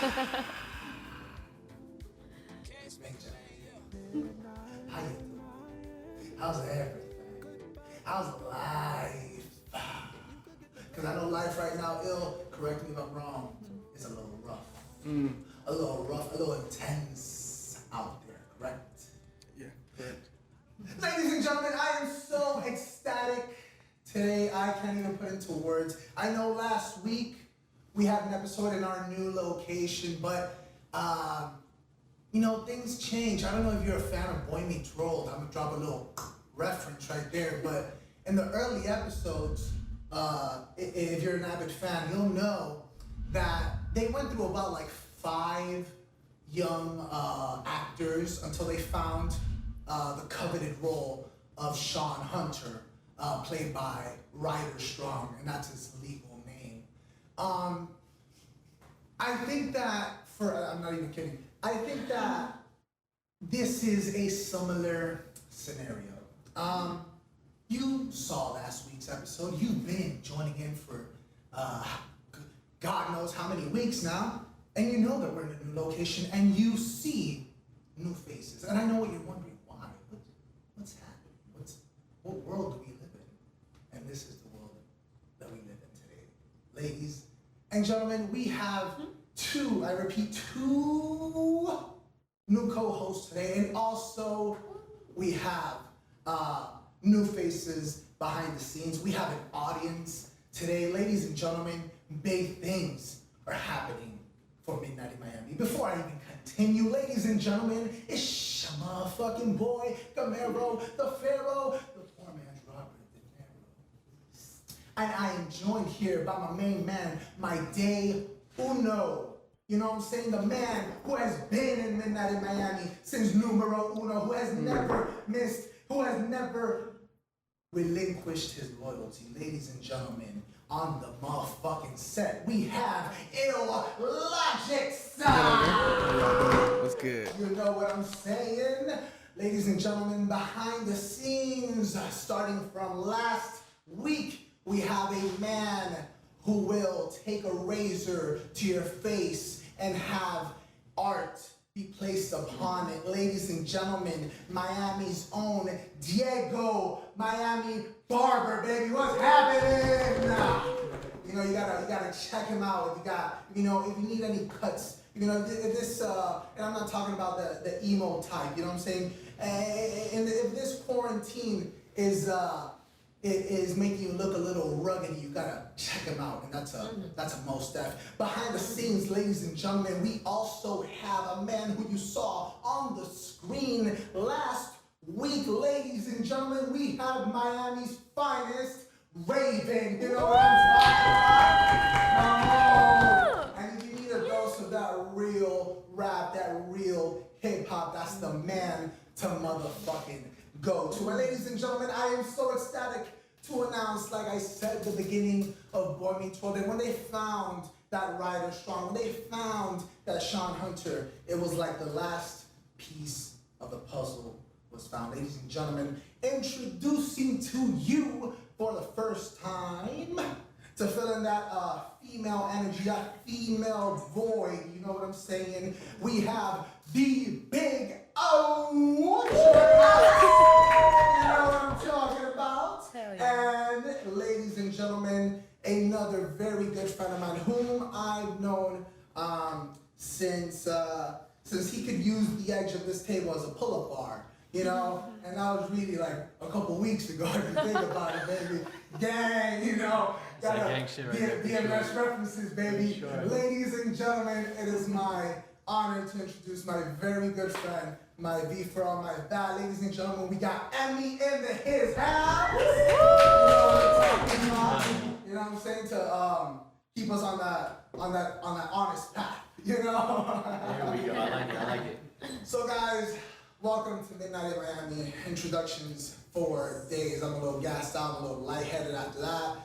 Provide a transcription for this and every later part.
How you doing? How's everything? How's life? Because I know life right now, ill, correct me if I'm wrong, is a little rough. A little rough, a little intense out there, correct? Yeah, correct. Ladies and gentlemen, I am so ecstatic today, I can't even put into words. I know last week we had an episode in our new location, but you know, things change. I don't know if you're a fan of Boy Meets World. I'm gonna drop a little reference right there, but in the early episodes, if you're an avid fan, you'll know that they went through about like 5 young actors until they found the coveted role of Sean Hunter, played by Ryder Strong, and that's his legal name. I think that, I'm not even kidding, I think that this is a similar scenario. You saw last week's episode. You've been joining in for God knows how many weeks now, and you know that we're in a new location, and you see new faces. And I know what you're wondering, why? What's happening? What world do we live in? And this is the world that we live in today. Ladies and gentlemen, we have two new co-hosts today, and also we have new faces behind the scenes. We have an audience today. Ladies and gentlemen, big things are happening for Midnight in Miami. Before I even continue, ladies and gentlemen, it's your motherfucking boy, Gamero, the Pharaoh, the poor man's Robert De Niro. And I am joined here by my main man, my day uno. You know what I'm saying? The man who has been in Midnight in Miami since numero uno, who has never missed, who has never relinquished his loyalty. Ladies and gentlemen, on the motherfucking set, we have Ill-Logicz. What's good? You know what I'm saying? Ladies and gentlemen, behind the scenes, starting from last week, we have a man who will take a razor to your face and have art be placed upon it. Ladies and gentlemen, Miami's own Diego Miami Barber, baby. What's happening? You know, you gotta check him out. If you need any cuts, you know, this, and I'm not talking about the emo type, you know what I'm saying? And if this quarantine is making you look a little rugged, you gotta check him out, and that's a most def. Behind the scenes, ladies and gentlemen, we also have a man who you saw on the screen last week. Ladies and gentlemen, we have Miami's finest, Raven. You know what I'm talking about? And if you need a dose of that real rap, that real hip hop, that's the man to motherfucking go to. And ladies and gentlemen, I am so ecstatic to announce, like I said at the beginning of Boy Meets World, that when they found that Ryder Strong, when they found that Sean Hunter, it was like the last piece of the puzzle was found. Ladies and gentlemen, introducing to you for the first time to fill in that female energy, that female void, you know what I'm saying? We have the Big O. You know what I'm talking about? Yeah. And ladies and gentlemen, another very good friend of mine whom I've known since he could use the edge of this table as a pull-up bar, you know? And that was really like a couple weeks ago, if you think about it, baby. Gang, you know? Got gang shit right there. DMS references, baby. Sure. Ladies and gentlemen, it is my honor to introduce my very good friend, my V for all my bad. Ladies and gentlemen, we got Emmy in his house. You know what I'm saying? To keep us on that honest path. You know? There we go. I like it. So guys, welcome to Midnight in Miami. Introductions 4 days. I'm a little gassed out, a little lightheaded after that.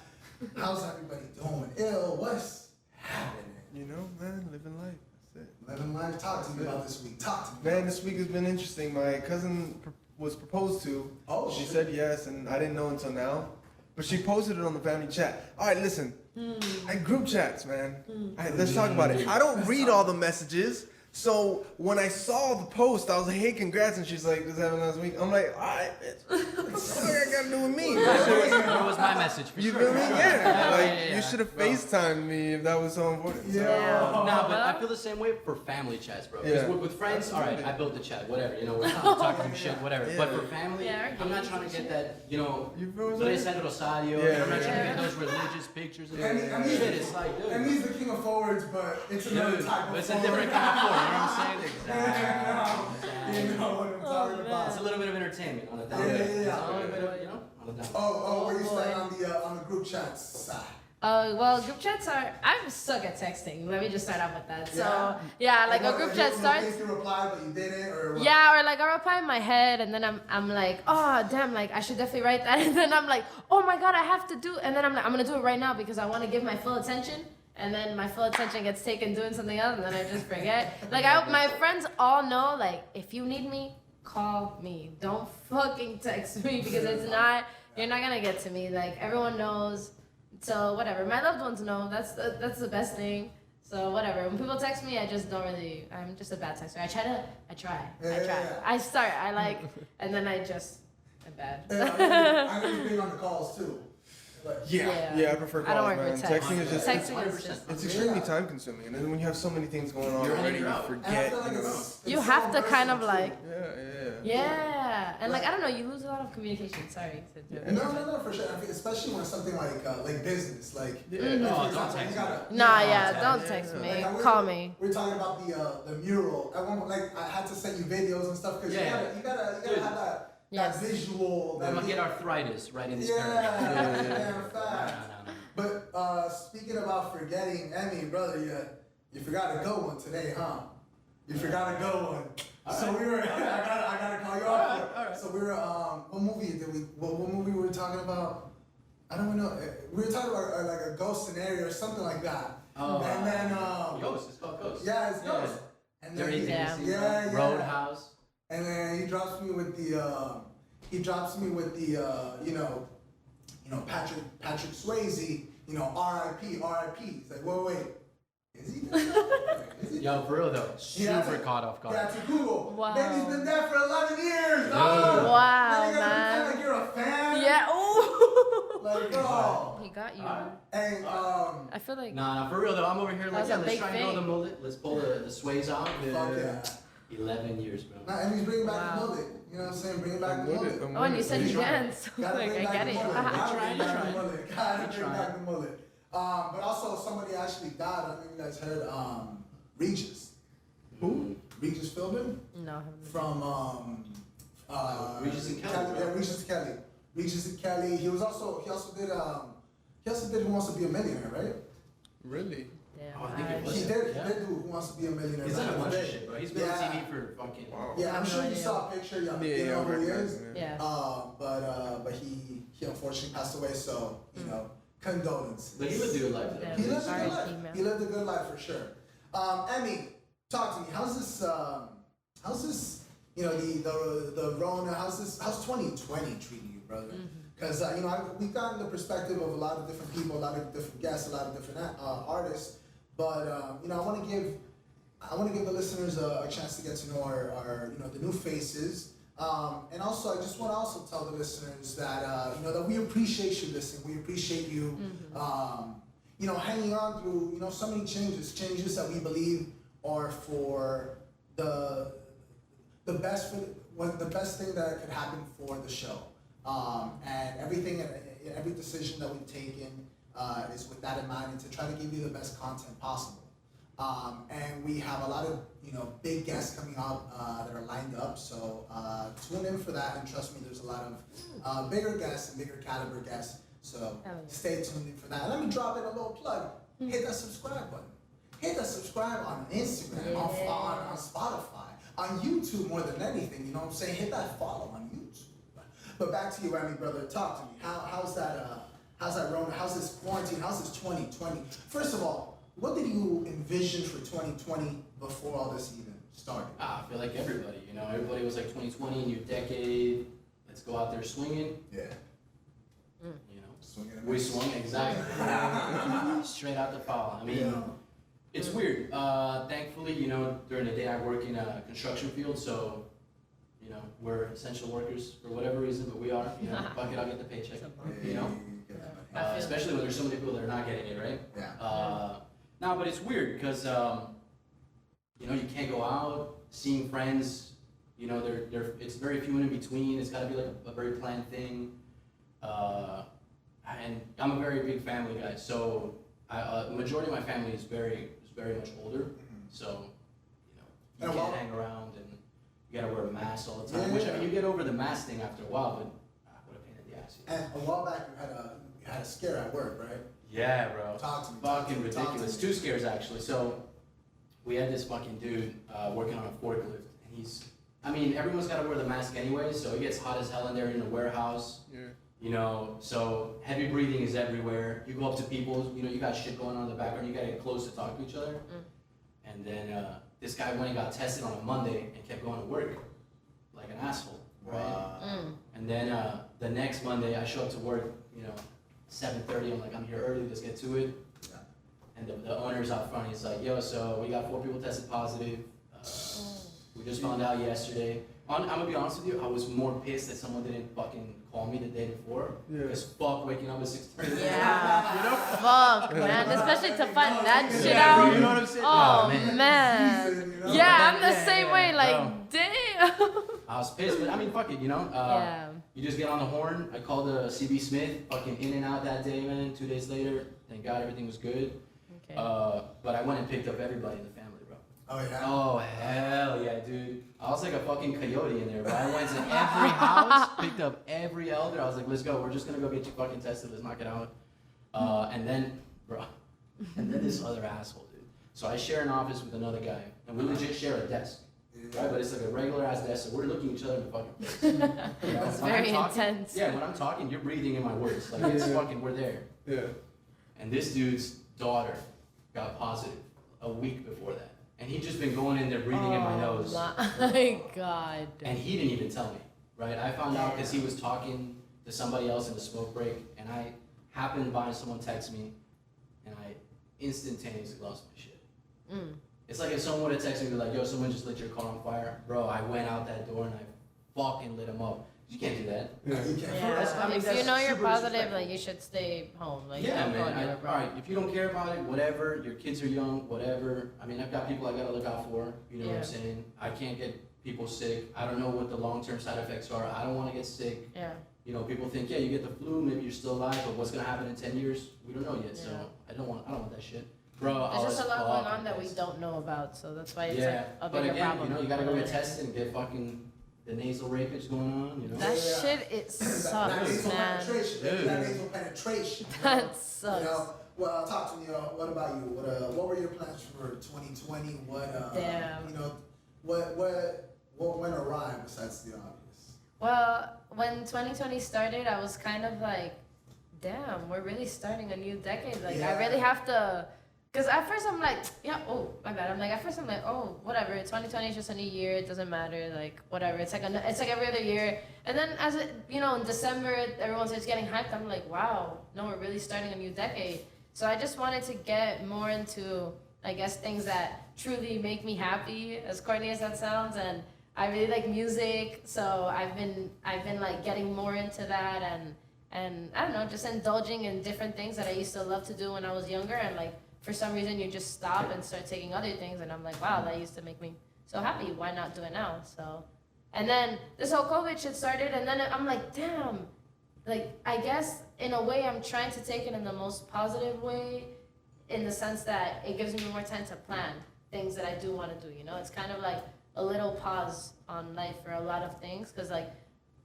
How's everybody doing? Ill, what's happening? You know, man, living life. That's it. Living life. Talk to me about this week. Talk to me. Man, this week has been interesting. My cousin was proposed to. Oh, She shit. said yes, and I didn't know until now. but she posted it on the family chat. All right, listen. I group chats, man. All right, let's talk about it. I don't read all the messages. So when I saw the post, I was like, "Hey, congrats!" And she's like, "This happened last week." I'm like, "All right, bitch. What I got to do with me?" It was my message for You sure. feel me? Yeah. Like yeah. you should have FaceTimed me if that was so important. Yeah. Nah, but I feel the same way for family chats, bro. 'Cause Yeah. with friends, all right, I built the chat, whatever, you know, we're talking some shit, whatever. Yeah. But for family, Yeah, I'm not trying to get that, you know, You feel what I'm Tres saying? and Rosario, Yeah, I'm not trying to yeah. get those religious pictures and And he's- shit. It's like, dude. And he's the king of forwards, but it's another Dude, type of it's a forward. different kind of form, you know what I'm saying? You know what I'm talking about. It's a little bit of entertainment on a down. Yeah. It's a little bit of, you know, on a down. Oh, where you Oh, stand on the group chats side? Well, group chats are. I'm suck at texting. Let me just start off with that. So Yeah? yeah, like a no- group no- chat no starts. place to reply, but you didn't, or what? Yeah, or like I reply in my head, and then I'm like, oh damn, like I should definitely write that, and then I'm like, oh my god, I have to do, and then I'm like, I'm gonna do it right now because I want to give my full attention, and then my full attention gets taken doing something else, and then I just forget. Like my friends all know, like if you need me, call me. Don't fucking text me because you're not gonna get to me. Like everyone knows. So whatever, my loved ones know. That's the best thing. So whatever. When people text me, I just don't really. I'm just a bad texter. I try. Yeah. I start. I like, and then I just. I'm bad. I know you're big on the calls too. Like, Yeah, I prefer calls, I don't work man. with text. Texting is just Texting is just. it's extremely time consuming, and then when you have so many things going on You're in already, and you out. and I forget. feel like You know? it's You so have to kind of versatile, like. Yeah. Yeah, and like I don't know, you lose a lot of communication. Sorry. too. No, for sure. I mean, especially when it's something like business, like. Yeah. Mhm. like, for Oh, don't example, text you gotta- Nah, you yeah, gotta- don't yeah. text me. Like, Call me. We're talking about the mural. At one point, like I had to send you videos and stuff because Yeah. you gotta Dude. have that Yes. visual. I'm gonna get arthritis right in this Yeah, paragraph. yeah, fact. No. But speaking about forgetting, Emmy, brother, you forgot a good one today, huh? You forgot a good one. So we were. I gotta call you off. All right. So we were. What movie did we? What movie were we talking about? I don't know. We were talking about like a ghost scenario or something like that. Oh, and then Ghost. It's called Ghost. yeah, it's Yeah. ghost. And then Dirty he, Dancing. yeah. Roadhouse. And then he drops me with the. You know, Patrick Swayze. You know, R.I.P. It's like, wait. Is he dead? Is he? Yo, for real though, Yeah, super to- caught off guard. Yeah, to Google. Wow. Baby's been dead for 11 years, Dude. dog. Wow, Now you gotta man. pretend like you're a fan. Yeah. Ooh. Like, bro. He got you. Hey, I feel like. Nah, for real though, I'm over here That like, was yeah, a let's big try and grow thing. the mullet. Let's pull the sways out. fuck yeah. 11 years, bro. Nah, and he's bringing back Wow. the mullet. You know what I'm saying? Bringing back I'm the with mullet. it. I'm Oh, and with you it. said you Gotta dance. Gotta Like bring I back get the it. mullet. Gotta trying, bring back trying. the mullet. Gotta You're bring trying. back the mullet. But also somebody actually died. I don't know if you guys heard. Regis. Who? Regis Philbin No. from Regis and Kelly, Yeah, bro. Regis Kelly. Regis and Kelly. He also did Who Wants to Be a Millionaire, right? Really? Damn. Oh, I think it was. He did Yeah. do Who Wants to Be a Millionaire. He's back done a in the bunch of day. shit, bro. He's been on Yeah. TV for fucking. Wow. Yeah, I'm No sure you idea. saw a picture. You Yeah, know I who he recognize is. him. Yeah. But he unfortunately passed away. So you know, condolences. But he lived a good life though. Yeah. He lived a good R.I.P., life. man. He lived a good life for sure. Emmy, talk to me. How's this? You know, the Rona. How's 2020 treating you, brother? Because you know, we've gotten the perspective of a lot of different people, a lot of different guests, a lot of different artists. But you know, I want to give the listeners a chance to get to know our you know, the new faces. And also, I just want to also tell the listeners that you know, that we appreciate you listening. We appreciate you, you know, hanging on through, you know, so many changes that we believe are for the best the best thing that could happen for the show. And every decision that we've taken is with that in mind, and to try to give you the best content possible. And we have a lot of, you know, big guests coming up that are lined up. So tune in for that, and trust me, there's a lot of bigger guests and bigger caliber guests. So stay tuned in for that. And let me drop in a little plug. Hit that subscribe button. Hit that subscribe on Instagram, on Spotify, on YouTube more than anything. You know what I'm saying? Hit that follow on YouTube. But back to you, Remy, brother. Talk to me. How's that Rona? How's this quarantine? How's this 2020? First of all, what did you envision for 2020 before all this even started? I feel like everybody, you know, everybody was like 2020, new decade. Let's go out there swinging. Yeah. You know, swing it. We swung, exactly. Straight out the foul. I mean, Yeah. it's weird. Thankfully, you know, during the day I work in a construction field, so, you know, we're essential workers for whatever reason, but we are. You know, fuck it, I'll get the paycheck. You know? Especially when there's so many people that are not getting it, right? Yeah. No, but it's weird because, you know, you can't go out, seeing friends, you know, it's very few in between. It's got to be like a very planned thing. And I'm a very big family guy, so the majority of my family is very much older. So, you know, you can't hang around and you gotta wear a mask all the time. Which I mean, you get over the mask thing after a while, but what a pain in the ass. You know? And a while back, you had a scare at work, right? Yeah, bro. Talk to me. Fucking ridiculous. 2 scares actually. So we had this fucking dude working on a forklift, and I mean, everyone's gotta wear the mask anyway, so it gets hot as hell in there in the warehouse. Yeah. You know, so heavy breathing is everywhere. You go up to people, you know, you got shit going on in the background, you gotta get close to talk to each other. And then this guy went and got tested on a Monday and kept going to work like an asshole, right? And then the next Monday I show up to work, you know, 7:30, I'm like, I'm here early, let's get to it. Yeah. And the owner's out front, he's like, yo, so we got 4 people tested positive. We just found out yesterday. I'm gonna be honest with you, I was more pissed that someone didn't fucking call me the day before. Yeah. Because fuck waking up at 6:30. Yeah. You know? Fuck, man. Especially to find that shit out. You know what I'm saying? Oh, man. man. You know? Yeah, I'm the Yeah, same yeah, way. Like, bro. damn. I was pissed, but I mean, fuck it, you know? Yeah. You just get on the horn. I called CB Smith, fucking in and out that day, man. 2 days later, thank God everything was good. Okay. But I went and picked up everybody in the family, bro. Oh yeah. Oh, hell yeah, dude. I was like a fucking coyote in there, bro. I went to every house, picked up every elder. I was like, let's go. We're just gonna go get you fucking tested. Let's knock it out. And then, bro, and then this other asshole, dude. So I share an office with another guy, and we legit share a desk. Right, but it's like a regular ass desk, so we're looking each other in the fucking face. You know, It's when I'm very talking- intense. Yeah, when I'm talking, you're breathing in my words. Like it's fucking, we're there. Yeah. And this dude's daughter got positive a week before that. And he'd just been going in there breathing in my nose. My God. And he didn't even tell me, right? I found out because he was talking to somebody else in the smoke break, and I happened by someone text me, and I instantaneously lost my shit. It's like if someone would have texted me like, yo, someone just lit your car on fire. Bro, I went out that door and I fucking lit him up. You can't do that. Yeah. You can't. Yeah. I mean, If that's you know you're super positive, disrespectful. like you should stay home. Like Yeah, don't go man. anywhere, bro. Alright, if you don't care about it, whatever. Your kids are young, whatever. I mean, I've got people I gotta look out for. You know what I'm Yeah. saying? I can't get people sick. I don't know what the long-term side effects are. I don't want to get sick. Yeah. You know, people think, yeah, you get the flu, maybe you're still alive, but what's gonna happen in 10 years? We don't know yet. So Yeah. I don't want that shit, bro. There's just a lot going on fucking that we pissed. don't know about, so that's why it's Yeah, like a but bigger again, problem. you know, you gotta go get tested and get fucking the nasal rapage going on. You know. That Yeah. shit, it That sucks, nasal man. penetration. Dude. That nasal penetration. That You sucks. know, well, talk to me. What about you? What were your plans for 2020? Damn. You know, what went awry besides the obvious? Well, when 2020 started, I was kind of like, damn, we're really starting a new decade. Like, Yeah. I really have to, because at first I'm like, yeah, oh, my bad. I'm like, at first I'm like, oh, whatever. 2020 is just a new year. It doesn't matter. Like, whatever. It's like every other year. And then as it, you know, in December, everyone starts getting hyped. I'm like, wow, no, we're really starting a new decade. So I just wanted to get more into, I guess, things that truly make me happy, as corny as that sounds. And I really like music, so I've been like getting more into that and I don't know, just indulging in different things that I used to love to do when I was younger, and like for some reason you just stop and start taking other things, and I'm like, wow, that used to make me so happy. Why not do it now? So, and then this whole COVID shit started, and then I'm like, damn, like I guess in a way I'm trying to take it in the most positive way, in the sense that it gives me more time to plan things that I do want to do. You know, it's kind of like a little pause on life for a lot of things, because like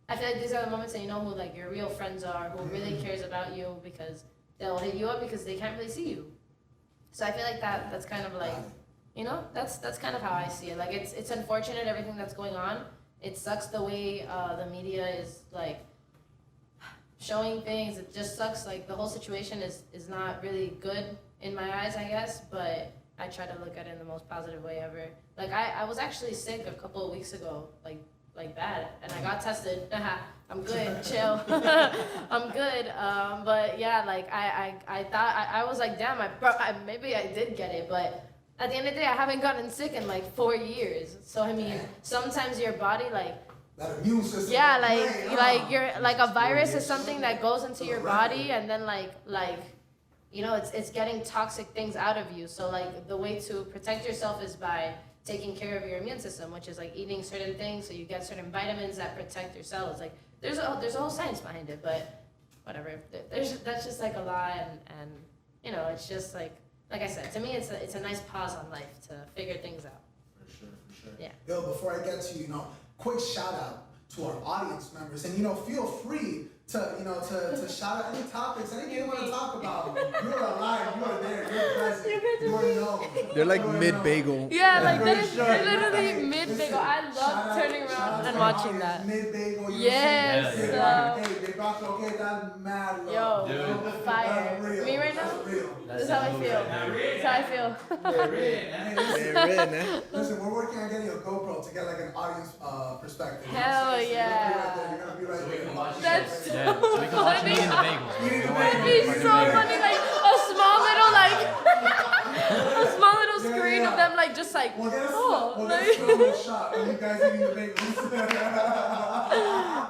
I feel like these are the moments that you know who like your real friends are, who really cares about you, because they'll hit you up because they can't really see you. So I feel like that's kind of like, you know, that's kind of how I see it. Like it's unfortunate everything that's going on. It sucks the way the media is like showing things. It just sucks. Like the whole situation is not really good in my eyes, I guess, but I try to look at it in the most positive way ever. Like I was actually sick a couple of weeks ago, like like bad, and I got tested. I'm good, chill. I'm good. But yeah, like I thought I was like, damn, maybe I did get it, but at the end of the day, I haven't gotten sick in like 4 years. So I mean, sometimes your body like. That immune system. Yeah, like you're like a virus is something that goes into your body, and then like you know, it's getting toxic things out of you. So like the way to protect yourself is by taking care of your immune system, which is like eating certain things so you get certain vitamins that protect your cells. Like there's a whole science behind it, but whatever. That's just like a lot, and you know, it's just like I said, to me it's a nice pause on life to figure things out. For sure. Yeah. Yo, before I get to, you know, quick shout out to our audience members, and you know, feel free to, you know, to shout out any topics, anything you want to talk about. You're alive, you are there, you're present, you are known. They're like mid-bagel. Yeah, like they're literally mid-bagel. I love turning around and watching that. Mid-bagel, you Yes. know what I'm saying? Hey, they brought you, okay, that's mad love. Yo, Dude. fire. That's real. Me right now? That's real. This is how I feel. This is how I feel. Hey, listen, They're in, eh? listen, we're working on getting a GoPro to get like an audience perspective. Hell yeah. You're gonna be right So we there. can watch you That's guys. so Yeah, so we can watch me funny. in the bagels. Eating the That'd bagels. be so funny, like a small little like a small little screen of them like just like We'll get a oh we'll like, get a slow shot of you guys eating the bagels.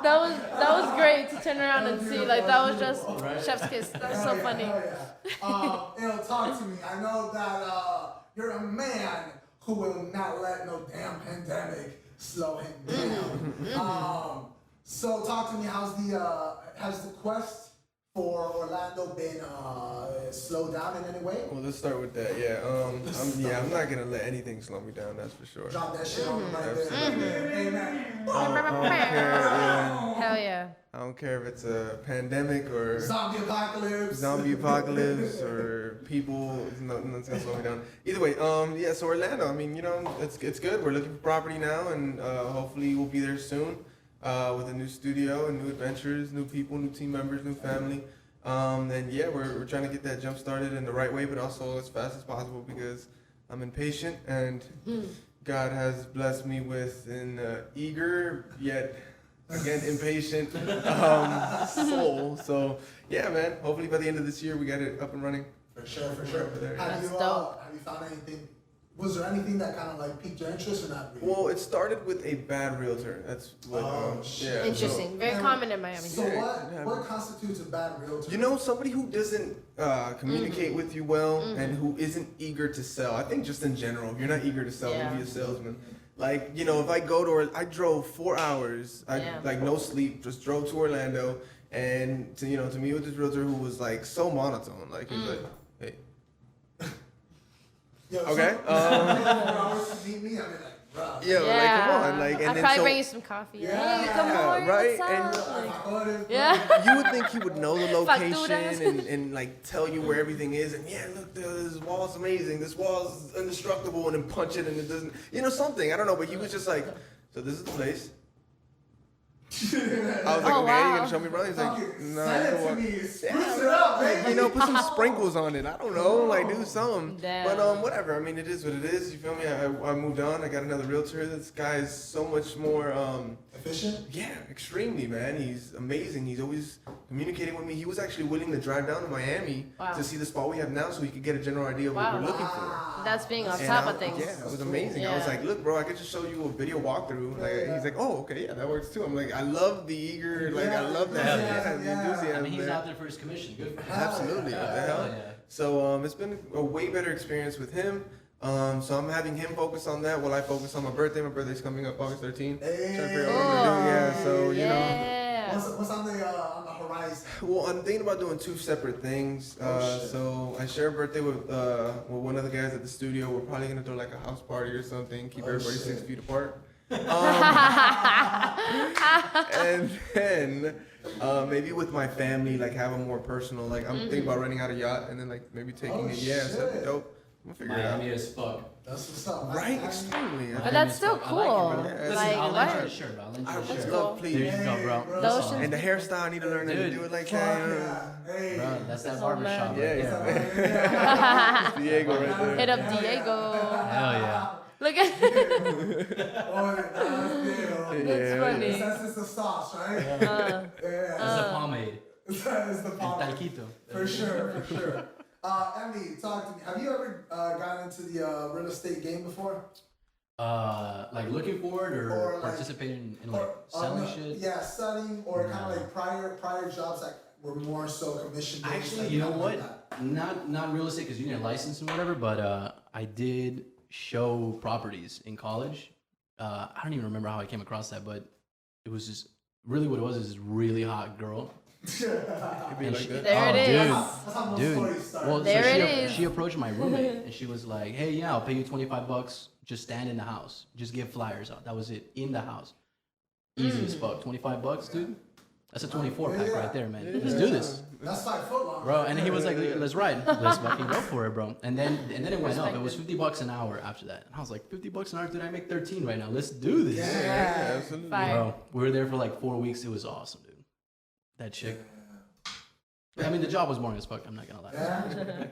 that was great to turn around and see, like that was just chef's kiss. That was so Hell yeah, funny. hell yeah. It'll talk to me. I know that you're a man who will not let no damn pandemic slow him down. So talk to me. Has the quest for Orlando been slowed down in any way? Well, let's start with that. Yeah. I'm not gonna let anything slow me down. That's for sure. Drop that shit on me right there. Amen. I don't care. Yeah. Hell yeah. I don't care if it's a pandemic or Zombie apocalypse. or people. Nothing's gonna slow me down. Either way, yeah. So Orlando. I mean, you know, it's good. We're looking for property now, and hopefully we'll be there soon with a new studio and new adventures, new people, new team members, new family. And yeah, we're trying to get that jump started in the right way, but also as fast as possible because I'm impatient and God has blessed me with an eager yet again impatient soul. So yeah, man. Hopefully by the end of this year we got it up and running. For sure. Have That's you dope. have you found anything? Was there anything that kind of like piqued your interest or not really? Well, it started with a bad realtor. That's what. Yeah. so- Interesting. Very common in Miami. So Yeah. what constitutes a bad realtor? You know, somebody who doesn't communicate with you well and who isn't eager to sell. I think just in general, if you're not eager to sell, Yeah. don't be a salesman. Like, you know, if I go to, I drove 4 hours, Yeah. like no sleep, just drove to Orlando, and to meet with this realtor who was like so monotone. Like, he was like, hey. Yo, Okay. hours to meet me, I mean like, bro. Yo, like, come on. Like, and I'd then probably so, bring you some coffee. Yeah. Hey, good Yeah, morning. right, What's and- up? Like, Yeah. yeah. you would think he would know the location Facturas. and like tell you where everything is and yeah, look, this wall's amazing, this wall's indestructible, and then punch it and it doesn't, something, I don't know, but he was just like, so this is the place. I was like, Oh, okay, wow. you gonna show me around? He's like, Fucking no, send you it know to what? me. Spruce it up, baby. Put some sprinkles on it. I don't know, like do something. Damn. But whatever. I mean, it is what it is. You feel me? I moved on. I got another realtor. This guy is so much more. Efficient? Yeah, extremely, man. He's amazing. He's always communicating with me. He was actually willing to drive down to Miami Wow. to see the spot we have now, so he could get a general idea of what Wow. we're looking for. That's being on And top of things. Yeah, it was amazing. I was Yeah. like, look, bro, I could just show you a video walkthrough. Like, he's like, oh, okay, yeah, that works too. I'm like, I love the eager, like, I love that. Yeah, the yeah. enthusiasm I mean, he's there. out there for his commission. Good for him. Absolutely. What the hell? Yeah. So it's been a way better experience with him. So I'm having him focus on that while I focus on my birthday. My birthday's coming up August 13th. Trying to figure out what I'm gonna do. Yeah, so you know. Yeah. What's on the horizon? Well, I'm thinking about doing 2 separate things. shit. So I share a birthday with one of the guys at the studio. We're probably gonna do like a house party or something. Keep everybody shit. 6 feet apart. And then maybe with my family, like have a more personal. Like I'm thinking about renting out a yacht and then like maybe taking it. Yeah, so that'd be dope. I'm gonna figure it out. Miami as fuck. That's what's up. Right, extremely. But that's still I like it, cool. bro. Yeah, Listen, Like, I'll lend you what? a shirt, bro. I'll lend I you a would shirt. love, There please. you go, bro. Bro. That's all. And the hairstyle, I need to learn how to Dude. do it like Fuck that. You know? yeah. Hey. Bro, that's that Oh, barbershop man. right Yeah, there, bro. yeah. Diego right there. Hit up Diego. Hell yeah. Look at Oh, that's That's funny. That's just the sauce, right? It's Yeah. the pomade. It's the El pomade. talquito. For sure. Emily, talk to me. Have you ever gotten into the real estate game before? Like looking forward or, Or like- participating in like selling no, shit? Yeah, selling or kind No. of like prior jobs that were more so commission based. Actually, like, you know kinda like what? that. Not real estate because you need a license and whatever, but I did show properties in college. I don't even remember how I came across that, but it was just really what it was is this really hot girl. Could be And like she- that. There it dude, is. That's how most Dude, stories start. well, There so it she, is. she approached my roommate and she was like, "Hey, yeah, I'll pay you $25. Just stand in the house. Just give flyers out. That was it. In the house. Easy as fuck. $25, dude. That's a 24 pack right there, man. Let's do this, That's 5 foot long. bro." And he was like, "Let's ride. Let's fucking go for it, bro." And then it went up. It was Respected. $50 an hour after that. And I was like, $50 an hour, dude. I make 13 right now. Let's do this, Yeah. Absolutely. Fire. bro. We were there for like 4 weeks. It was awesome, dude. That chick. I mean, the job was boring as fuck. I'm not gonna lie. Yeah.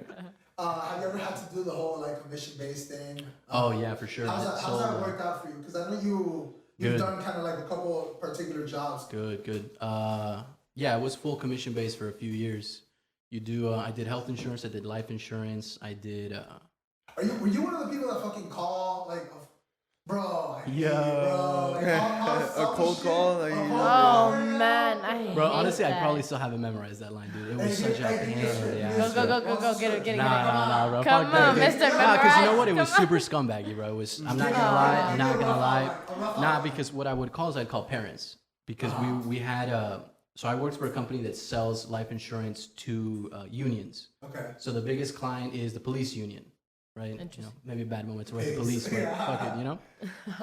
Have you ever had to do the whole like commission based thing? Oh yeah, for sure. How's So, that worked out for you? Because I know you've Good. done kind of like a couple particular jobs. Good. Yeah, it was full commission based for a few years. You do. I did health insurance. I did life insurance. I did. Were you one of the people that fucking call like, bro? I hate you, Yo. bro. Like, all A selfish cold shit. call, like, A cold you- call, Oh yeah. man, I hate Bro, honestly, I that. probably still haven't memorized that line, dude. It was Hey, such a hey, pain hey, in the hey, ass. Go, bro. get it. Nah, bro. Come fuck that, on, dude. Mr. Nah, because you know what? It was Memorize. super scumbaggy, bro. It was. I'm not Yeah, gonna lie. I'm give not me a gonna rough lie. outline, a rough Nah, outline. because what I would call is I'd call parents because we had so I worked for a company that sells life insurance to unions. Okay. So the biggest client is the police union, right? You know, Interesting. maybe a bad moment to write the Police, police, but yeah. fuck it, you know.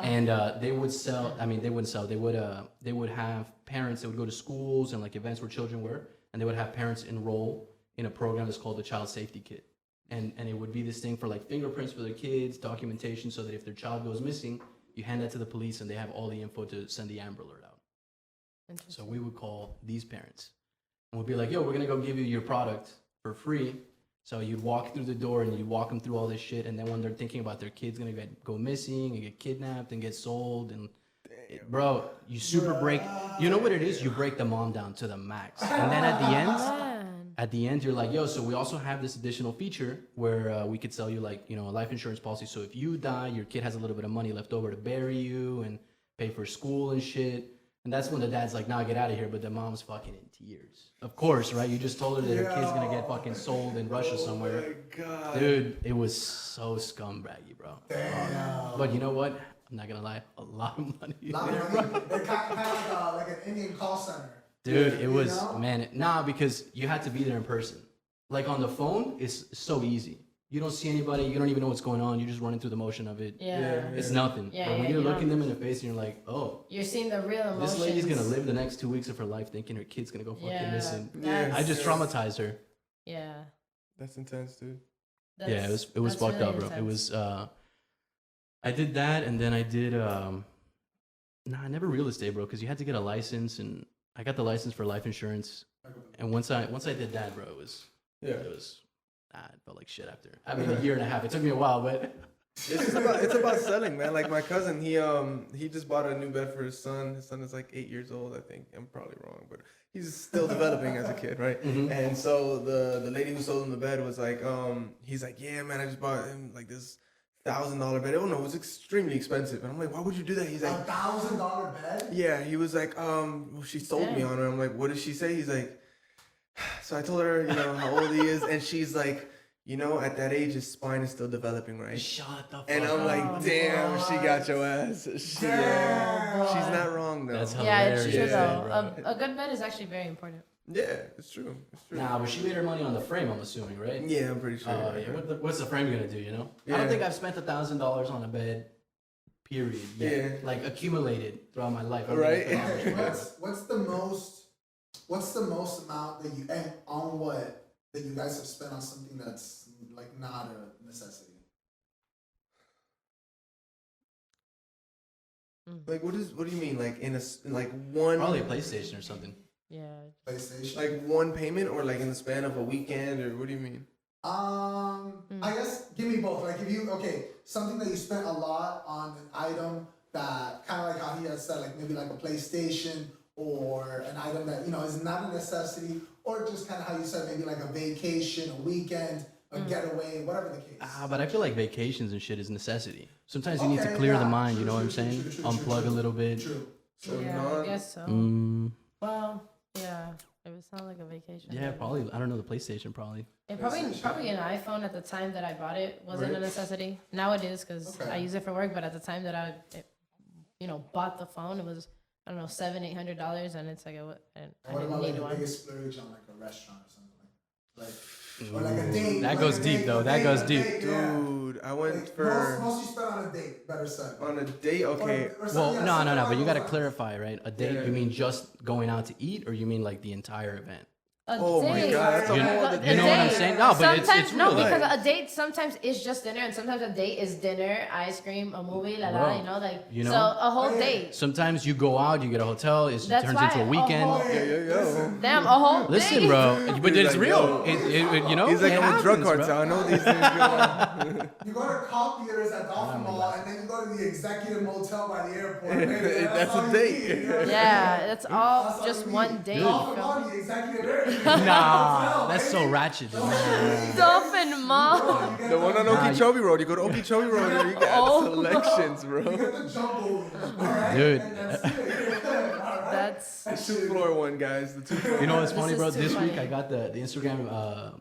And they would sell. I mean, they wouldn't sell. They would have parents that would go to schools and like events where children were, and they would have parents enroll in a program that's called the Child Safety Kit, and it would be this thing for like fingerprints for their kids, documentation, so that if their child goes missing, you hand that to the police, and they have all the info to send the Amber Alert out. So we would call these parents and we'd be like, "Yo, we're gonna go give you your product for free." So you'd walk through the door and you walk them through all this shit, and then when they're thinking about their kid's gonna go missing and get kidnapped and get sold, and bro, you super break. You know what it is? You break the mom down to the max, and then at the end, Man. you're like, "Yo, so we also have this additional feature where we could sell you like a life insurance policy. So if you die, your kid has a little bit of money left over to bury you and pay for school and shit." And that's when the dad's like, "Nah, get out of here." But the mom's fucking in tears. Of course, right? You just told her that her kid's gonna get fucking sold in Russia somewhere. Oh my God. Dude, it was so scumbaggy, bro. Damn. But you know what? I'm not gonna lie, a lot of money. in Not there, really. bro. They're kind of like an Indian call center. Dude, it You was know? man. Nah, because you had to be there in person. Like on the phone, it's so easy. You don't see anybody. You don't even know what's going on. You're just running through the motion of it. Yeah. It's nothing. Yeah, but when yeah, you're you looking don't- them in the face and you're like, "Oh, You're seeing the real emotions. this lady's gonna live the next 2 weeks of her life thinking her kid's gonna go fucking Yeah. missing." Yeah. I just traumatized her. Yeah. That's intense, dude. Yeah, it was that's fucked really up, bro. It intense. was I did that, and then I did nah, never real estate, bro, because you had to get a license, and I got the license for life insurance. And once I did that, bro, it was it felt like shit after. I mean, a year and a half. It took me a while, but It's about selling, man. Like my cousin, he just bought a new bed for his son. His son is like 8 years old, I think. I'm probably wrong, but he's still developing as a kid, right? Mhm. And so the lady who sold him the bed was like, he's like, "Yeah, man, I just bought him like this $1,000 bed. Oh no, it was extremely expensive." And I'm like, "Why would you do that?" He's like, $1,000 bed. "Yeah." He was like, well, she sold me on her. I'm like, "What did she say?" He's like, so I told her, how old he is, and she's like, at that age, his spine is still developing, right? shut the fuck And I'm up. like, damn, she got your ass. She's not wrong though. That's Yeah, it's true hilarious, though. bro. A good bed is actually very important. Yeah, it's true. It's true. Nah, but she made her money on the frame, I'm assuming, right? Yeah, I'm pretty sure. Yeah. What's the frame gonna do? I don't Yeah. think I've spent $1,000 on a bed. Period. Yet. Yeah. Like accumulated throughout my life. I don't Right. think I've Okay, spent that much. what's the most amount that you and on what that you guys have spent on something that's like not a necessity? Like, what do you mean? Like like one, Probably a PlayStation or something. Yeah. PlayStation. like one payment, or like in the span of a weekend, or what do you mean? I guess give me both. Like if you something that you spent a lot on an item that kind of like how he had said, like maybe like a PlayStation or an item that is not a necessity, or just kind of how you said maybe like a vacation, a weekend, a getaway, whatever the case. But I feel like vacations and shit is necessity. Sometimes you need to clear the mind. You know what I'm saying? Unplug a little bit. True. Yeah, I guess so. Well, yeah. It would sound like a vacation. Yeah, probably. I don't know, the PlayStation probably. And probably an iPhone at the time that I bought it wasn't a necessity. Now it is because I use it for work. But at the time that I bought the phone, it was $700-800, and it's like I didn't need one. Biggest splurge on like a restaurant or something or like a date. That goes deep though. That goes deep. Dude, I went for most you spent on a date. Better said. on a date. Okay. Well, no. But you gotta clarify, right? A date. You mean just going out to eat, or you mean like the entire event? Oh my God, that's a whole other You know what I'm saying? No, but it's no, real. because a date sometimes is just dinner, and sometimes a date is dinner, ice cream, a movie, so a whole date. Sometimes you go out, you get a hotel, it turns into a weekend. Damn, a whole Listen, date. bro, but it's like, real. He's like, I'm a drug cartel. I know these things go on. You go to cop theaters at Dolphin Mall, and then you go to the executive motel by the airport. That's a date. Yeah, that's all just one date. Dolphin Mall, the executive area. Nah, that's so ratchet. Dolphin Mall. The one on Okeechobee Road. You go to Okeechobee Road and you got selections, bro. You get the jumbo, alright? Dude. And that's it. That's The 2-floor one, guys. The 2-floor. You know what's funny, This bro? is too This week funny. I got the Instagram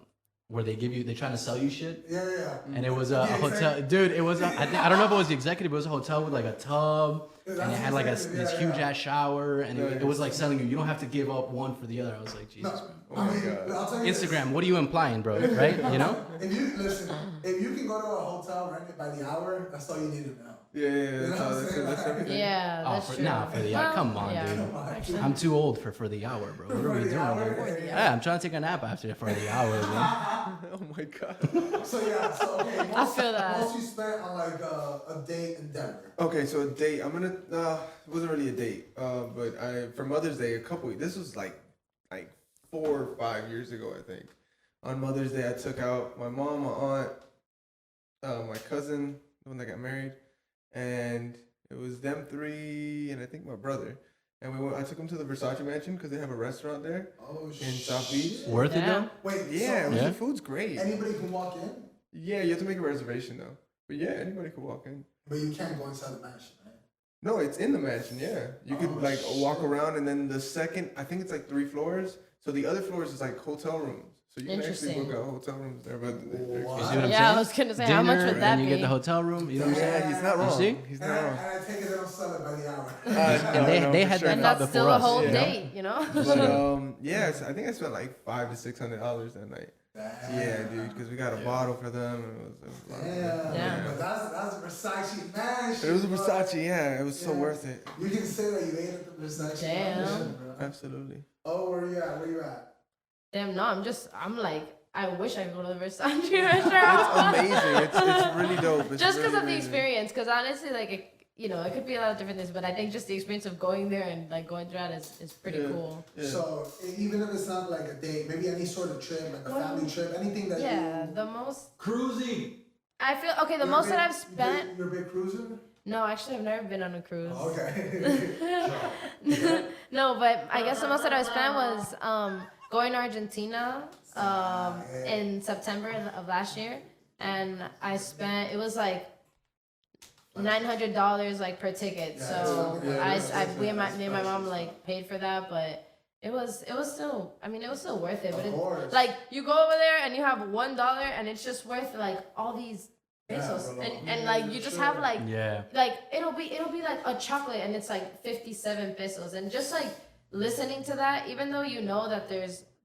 where they trying to sell you shit. Yeah. And it was a hotel, dude. It was I don't know if it was the executive, but it was a hotel with like a tub, and it had like this huge ass shower, and it was like selling you don't have to give up one for the other. I was like, Jesus. Oh my God. I'll tell you Instagram, what are you implying, bro? Right? You know? If you can go to a hotel, rent it by the hour, that's all you need to know. Yeah. That's everything. yeah, Oh, that's true. for the hour. Well, Come on, yeah. dude. I'm too old for the hour, bro. What are we doing here? Yeah, I'm trying to take a nap after for the hour, bro. Oh my God. So okay. I feel that. Most you spent on like a date in Denver. Okay, so a date. I'm gonna. It wasn't really a date. But for Mother's Day, this was like 4 or 5 years ago, I think. On Mother's Day, I took out my mom, my aunt, my cousin, the one that got married, and it was them 3, and I think my brother. And I took them to the Versace Mansion because they have a restaurant there in South Beach. Worth it though? Wait, Yeah, so the food's great. anybody can walk in, Yeah, you have to make a reservation though. But yeah, anybody could walk in. but you can't go inside the mansion, right? No, it's in the mansion. Yeah, you could walk around, and then the second, I think it's like 3 floors. So the other floors is like hotel rooms. So you can actually book out hotel rooms there. But You see what I'm Yeah, saying? I was gonna say, how much would that and you be? get the hotel room. You know what I'm saying? yeah, he's not wrong. see? He's And not wrong. I take it they don't sell it by the hour. And they had that And thought that's before still a us. whole you know? date, you know? But yes, I think I spent like $500 to $600 that night. Yeah, dude, because we got a bottle for them. And it was a lot of money. Yeah. But that's a Versace mansion. It was a bro. Versace, yeah. It was so worth it. You can say that you ate at the Versace Damn. mansion, bro. Absolutely. Oh, where you at? Where you at? Damn, no, I'm like, I wish I could go to the Versace It's restaurant. amazing. It's really dope. It's Just because really of the amazing. experience, because honestly, like, it could be a lot of different things, but I think just the experience of going there and like going through that is pretty cool. Yeah. So even if it's not like a date, maybe any sort of trip, like a family trip, anything that Yeah, the most, Cruising. I feel, okay, the most that I've spent, You're a big cruiser? no, actually, I've never been on a cruise. Oh, okay. No, but I guess the most that I spent was going to Argentina in September of last year, and it was like $900 like per ticket. Yeah, So it's me and my mom like paid for that, but it was still, I mean, it was still worth it. But Of course. like you go over there and you have $1 and it's just worth like all these pesos, and like you just have like Yeah. like it'll be like a chocolate and it's like 57 pesos, and just like listening to that, even though you know that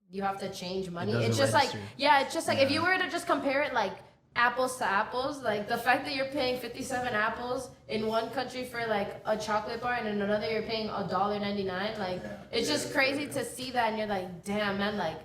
you have to change money, doesn't it's just like register. it's just like if you were to just compare it like apples to apples, like the fact that you're paying 57 apples in one country for like a chocolate bar and in another you're paying $1.99, like it's just crazy to see that, and you're like, damn man, like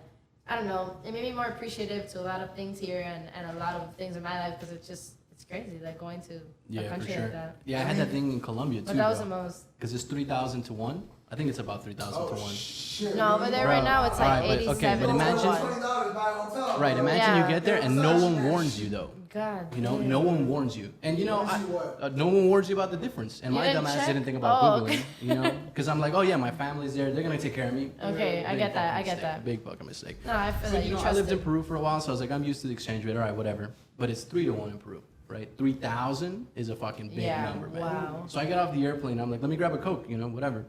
I don't know, it made me more appreciative to a lot of things here and a lot of things in my life, because it's crazy like going to a Yeah, for country sure. like that. Yeah, I had that thing in Colombia too, But that was the bro. most. Because it's 3,000 to 1. I think it's about 3,000 to 1. Shit. No, over there right now it's like Alright, but- 87 but imagine- to 1. $20 buy a hotel. Right, imagine Yeah. you get there and no one warns you though. God. You know, damn. no one warns you. And you know, Warns you what? no one warns you about the difference. And You my didn't dumb ass check? didn't think about Oh, Googling, you know? Because I'm like, oh yeah, my family's there. They're going to take care of me. Okay, I Big get that. fucking I get mistake, that. Big fucking mistake. No, I feel So, like you you know, I trust lived in it. Peru for a while, so I was like, I'm used to the exchange rate. All right, whatever. But it's 3 to 1 in Peru, right? 3,000 is a fucking big Yeah, number, man. wow. So I get off the airplane. I'm like, let me grab a Coke, you know, whatever.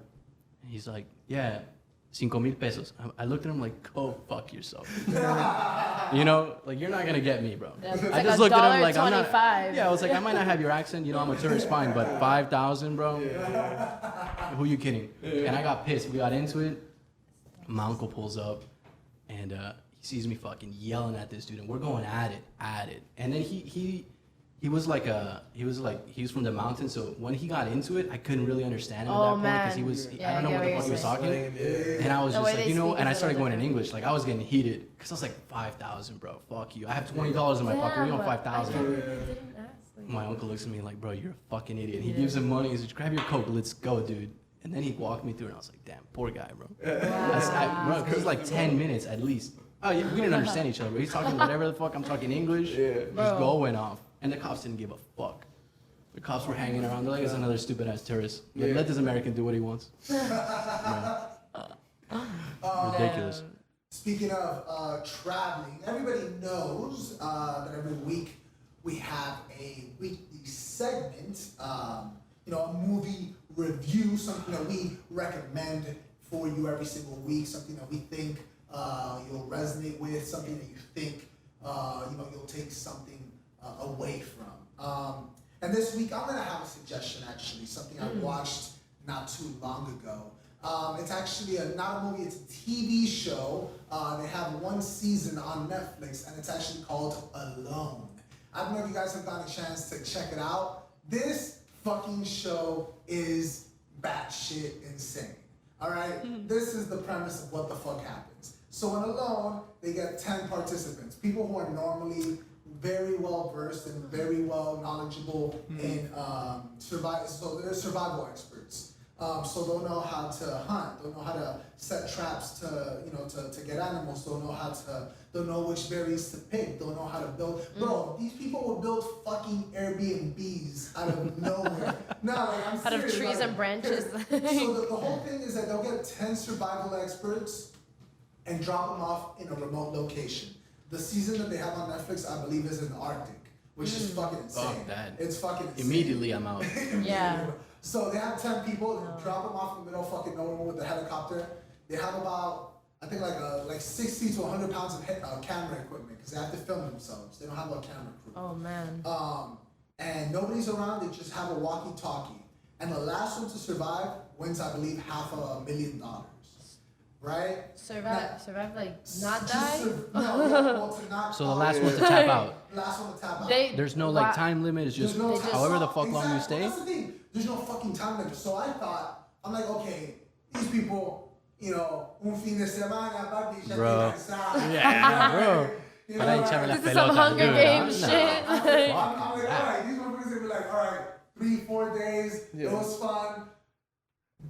And he's like, yeah, 5,000 pesos. I looked at him like, go fuck yourself. You know, like, you're not going to get me, bro. That's I like just a looked at him like, I'm not. $1.25. Yeah, I was like, I might not have your accent. You know, I'm a tourist, fine, but 5,000, bro? Who you kidding? And I got pissed. We got into it. My uncle pulls up, and he sees me fucking yelling at this dude, and we're going at it. And then he was from the mountains, so when he got into it, I couldn't really understand him at that point because he man. was Yeah, I don't know I what get the what fuck he was you're talking. And I was The just way like, they you know, speak and I is a started little going in English. Like I was getting heated because I was like 5,000, bro. Fuck you. I have $20 in my pocket. We want 5,000. My uncle looks at me like, bro, you're a fucking idiot. He gives him money. He's like, grab your Coke. Let's go, dude. And then he walked me through, and I was like, damn, poor guy, bro. Bro, it was like 10 minutes at least. Oh, yeah, we didn't understand each other, but he's talking whatever the fuck. I'm talking English. Just going off. And the cops didn't give a fuck. The cops were hanging around. They're like, it's another stupid ass tourist. Like, let this American do what he wants. Ridiculous. Speaking of traveling, everybody knows that every week we have a weekly segment, a movie review, something that we recommend for you every single week, something that we think you'll resonate with, something that you think you'll take something away from. And this week I'm gonna have a suggestion, actually, something I watched not too long ago. It's actually not a movie, it's a TV show. They have one season on Netflix, and it's actually called Alone. I don't know if you guys have gotten a chance to check it out. This fucking show is batshit insane. All right? This is the premise of what the fuck happens. So in Alone, they get 10 participants, people who are normally very well versed and very well knowledgeable in survival. So they're survival experts. So they'll know how to hunt. They'll know how to set traps to get animals. They'll know which berries to pick. They'll know how to build. Bro, these people will build fucking Airbnbs out of nowhere. No, like I'm serious. Out of trees like, and branches. So the whole thing is that they'll get 10 survival experts and drop them off in a remote location. The season that they have on Netflix, I believe, is in the Arctic, which is fucking insane. Fuck that. It's fucking insane. Immediately I'm out. Yeah. So they have 10 people, drop them off in the middle of fucking nowhere with the helicopter. They have about, I think, like 60 to 100 pounds of camera equipment because they have to film themselves. They don't have a camera crew. Oh man. And nobody's around. They just have a walkie-talkie. And the last one to survive wins, I believe, $500,000. Right? Survive like not Just die? to not So the last one to tap out. Last one to tap out. There's no like time limit. It's just There's no however the time. fuck long you Exactly. stay. That's the thing. There's no fucking time limit. So I thought, I'm like, okay, these people, un fin de semana, papi, ya Bro. estoy cansado. Yeah, bro. You know, Para hincharme like, las This is some pelotas, Hunger dude. Games Nah. shit. I'm like, all right, these motherfuckers gonna be like, all right, 3-4 days, it was fun.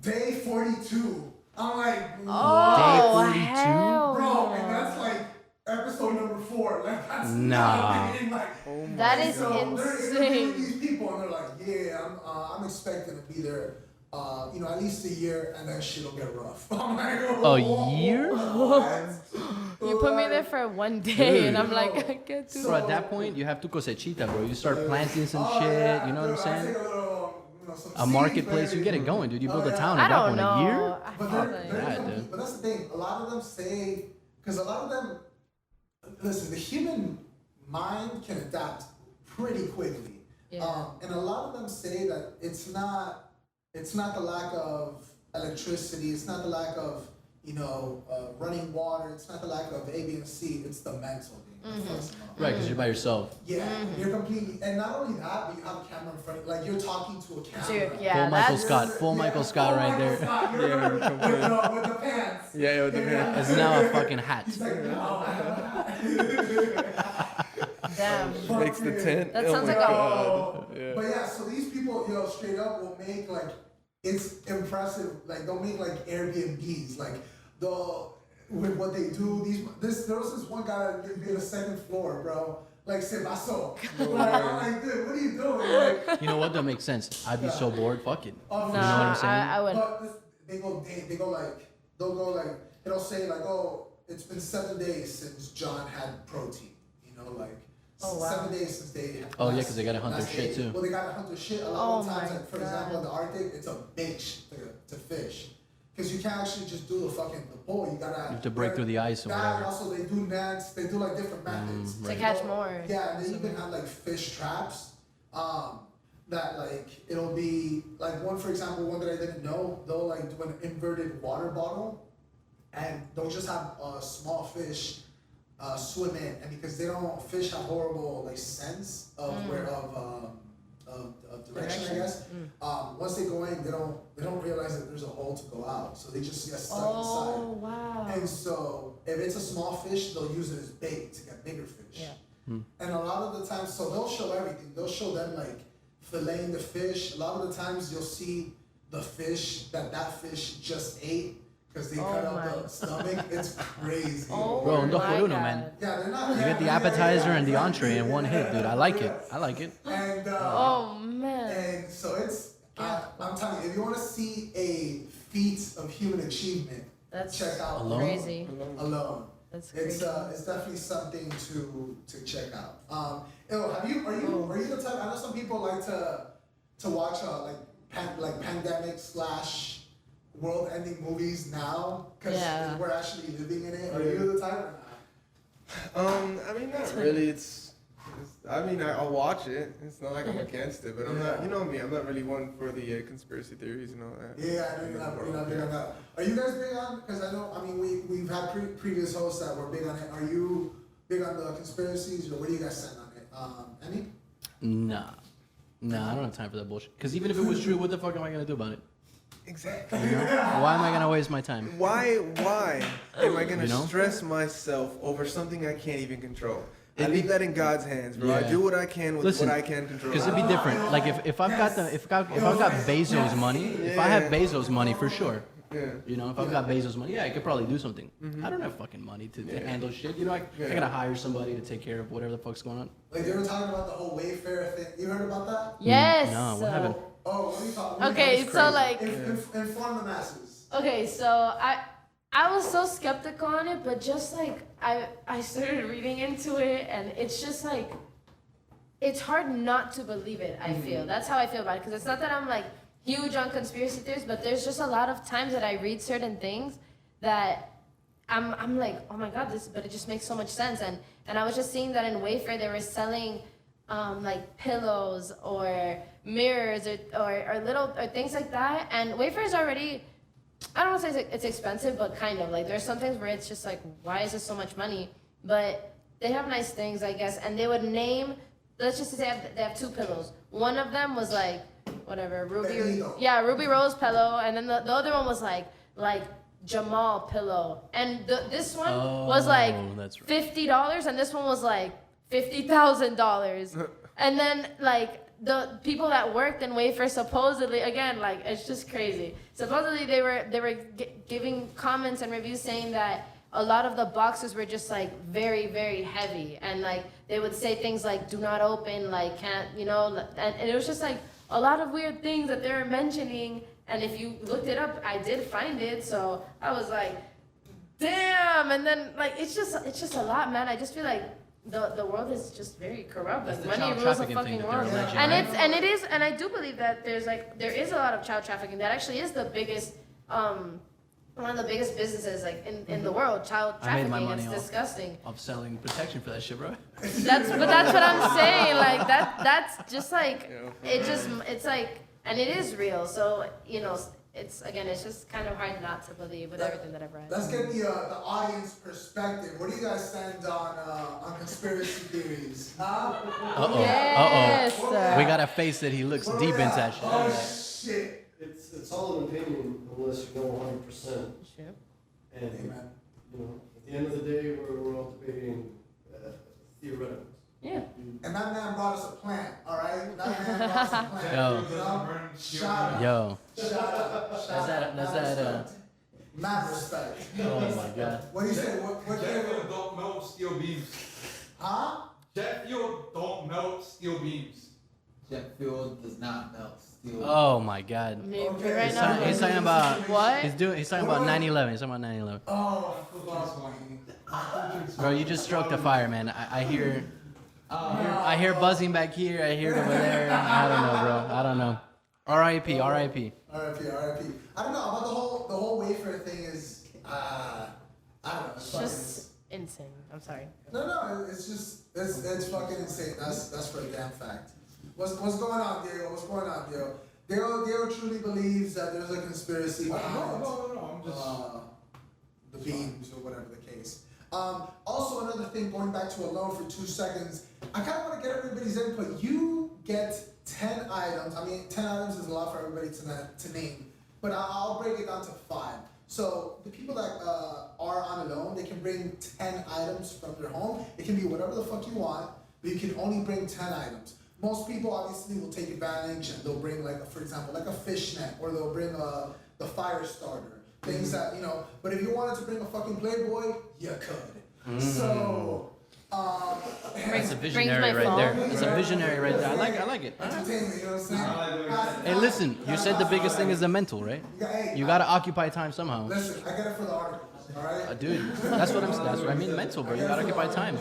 Day 42. I'm like, Oh, Day 42? hell bro, and no. that's like episode number 4. Like, that's Nah. That is so they're interviewing insane. these people, and they're like, yeah, I'm expecting to be there, at least a year, and then shit'll get rough. I'm like, A year? what? You put me there for one day, and I'm like, I can't do Bro, it. at that point, you have to cosechita, bro. You start planting some shit. You know what I'm saying? A marketplace, you get it going, dude. You build a town I at that don't point. know. A year? I But, feel they're, like Yeah, dude. but that's the thing. A lot of them say, because a lot of them, listen, the human mind can adapt pretty quickly. Yeah. And a lot of them say that it's not the lack of electricity, it's not the lack of, running water, it's not the lack of A, B, and C, it's the mental thing. that fucks them up. Right, because you're by yourself. Yeah, you're completely, and not only that, but you have a camera in front of you, like you're talking to a camera. Dude, yeah, Full Michael that's Scott. Full Michael Scott right there. With the pants. Yeah, with the pants. It's now a fucking hat. He's like, no. damn. Makes the tent. That Oh sounds my like a- God. Yeah. But yeah, so these people, straight up will make like it's impressive. Like they'll make like Airbnbs, like with what they do. There was this one guy that did a second floor, bro. Like se pasó. Like, I'm like, dude, what are you doing? Like, You know what? That makes sense. I'd be so bored. Fuck it. for You know what I'm saying? I wouldn't. But they'll go like, it'll say like, oh, it's been 7 days since John had protein. You know, like, Oh, wow. 7 days since they had. Oh, yeah, 'cause they gotta hunt their last shit, day. too. Well, they gotta hunt their shit. A lot Oh of the times, my like, for example, in the Arctic, it's a bitch to fish. Because you can't actually just do the pull. You gotta. You have to break through the ice or that, whatever. Also, they do nets. They do like different methods To right. catch more. Yeah, and they even have like fish traps. That like it'll be like one, for example, one that I didn't know. They'll like do an inverted water bottle, and they'll just have a small fish swim in, and because fish have horrible like sense of of direction, I guess. Once they go in, they don't realize that there's a hole to go out, so they just get stuck inside. Oh wow. And so if it's a small fish, they'll use it as bait to get bigger fish. Yeah. And a lot of the times, so they'll show everything. They'll show them like filleting the fish. A lot of the times you'll see the fish that fish just ate because they cut out the stomach. It's crazy. Oh Bro, un dos por my uno, God. man. Yeah, they're not. You get the appetizer and the entree in one hit, dude. I like it. I like it. And Oh man. and so it's. I'm telling you, if you want to see a feat of human achievement, That's check out Alone? crazy. Alone. That's It's crazy. it's definitely something to check out. Are you the type? I know some people like to watch like pandemic / world-ending movies now because Yeah. we're actually living in it. Are you the type or not? I mean, not really. I mean, I'll watch it. It's not like I'm against it, but I'm not. You know me. I'm not really one for the conspiracy theories and all that. Yeah, I know you're not big on that. Are you guys big on? Because I know. I mean, we've had previous hosts that were big on it. Are you big on the conspiracies, or what do you guys stand on it? Any? Nah, I don't have time for that bullshit. Because even if it was true, what the fuck am I gonna do about it? Exactly. You know? Why am I gonna waste my time? Why am I gonna You know? stress myself over something I can't even control? I leave that in God's hands, bro. I Yeah. do what I can with Listen, what I can control. Because it'd be different. Like if I've got if I've got Bezos money, if I have Bezos money for sure. Yeah. You know, if I've got Bezos money, yeah, I could probably do something. I don't have fucking money to handle shit. You know, I gotta hire somebody to take care of whatever the fuck's going on. Like they were talking about the whole Wayfair thing. You heard about that? Yes. No, what happened? Oh, what are you talking? Okay, That's so crazy. like, Inform the masses. okay, so I was so skeptical on it, but just like I started reading into it, and it's just like, it's hard not to believe it. I feel that's how I feel about it, because it's not that I'm like huge on conspiracy theories, but there's just a lot of times that I read certain things that I'm like, oh my god, but it just makes so much sense. And I was just seeing that in Wayfair they were selling like pillows or mirrors or little or things like that. And Wayfair is already, I don't want to say it's expensive, but kind of like there's some things where it's just like, why is this so much money? But they have nice things, I guess, and they would name. Let's just say they have 2 pillows. One of them was like whatever Ruby Rose pillow, and then the other one was like Jamal pillow, and this one was like that's right. $50, and this one was like $50,000, and then like the people that worked in Wayfair supposedly, again, like it's just crazy. Supposedly they were giving comments and reviews saying that a lot of the boxes were just like very, very heavy, and like they would say things like "do not open," like can't, you know, and it was just like a lot of weird things that they were mentioning. And if you looked it up, I did find it, so I was like, damn. And then like it's just a lot, man. I just feel like the world is just very corrupt. That's Like the money child rules the trafficking fucking thing that they're world. alleging, And right? it is, and I do believe that there is a lot of child trafficking. That actually is the biggest one of the biggest businesses like in the world. Child I made trafficking. my money It's off- disgusting. Of selling protection for that shit, bro. That's what I'm saying. Like that's just like it's like, and it is real. So you know, it's just kind of hard not to believe with everything that I've read. Let's get the audience perspective. What do you guys stand on conspiracy theories? Huh? Yes. We got a face that he looks Where deep we into at? that shit. Oh shit. It's all an opinion unless you know 100%. Sure. And Amen. you know, at the end of the day, we're all debating theoreticals. Yeah. And that man brought us a plant, all right? That man brought us a plant. Yo. You know? Shout out. Yo, Shout out. That's that. Mad respect. Oh my god. What do you say? What Jet fuel don't melt steel beams. Huh? Jet fuel don't melt steel beams. Jet fuel does not melt steel. Oh my god. Maybe Okay. right now. He's talking about What? He's talking about 9/11. He's talking about 9/11. Oh, fuck. Bro, you just stroked a fire, man. I hear buzzing back here. I hear it over there. I don't know, bro. I don't know. R.I.P. R.I.P. R.I.P. R.I.P. I don't know about the whole wafer thing is I don't know. It's just insane. I'm sorry. No, it's just it's fucking insane. That's for a damn fact. What's going on, Diego? What's going on, Diego? Diego truly believes that there's a conspiracy behind No. I'm just. the beams or whatever the case. Also, another thing, going back to Alone for 2 seconds, I kind of want to get everybody's input. You get 10 items. I mean, 10 items is a lot for everybody to name, but I'll break it down to 5. So the people that are on Alone, they can bring 10 items from their home. It can be whatever the fuck you want, but you can only bring 10 items. Most people obviously will take advantage and they'll bring for example, like a fishnet, or they'll bring the fire starter. Things that, but if you wanted to bring a fucking Playboy, you could. So, That's a Brings visionary my right phone. there. That's a visionary right there. I like it. entertainment, you know what I'm saying? Hey, listen. You said the biggest thing is the mental, right? You gotta occupy time somehow. Listen, I get it for the article, alright? Dude, that's what I mean. Mental, bro. You gotta occupy time.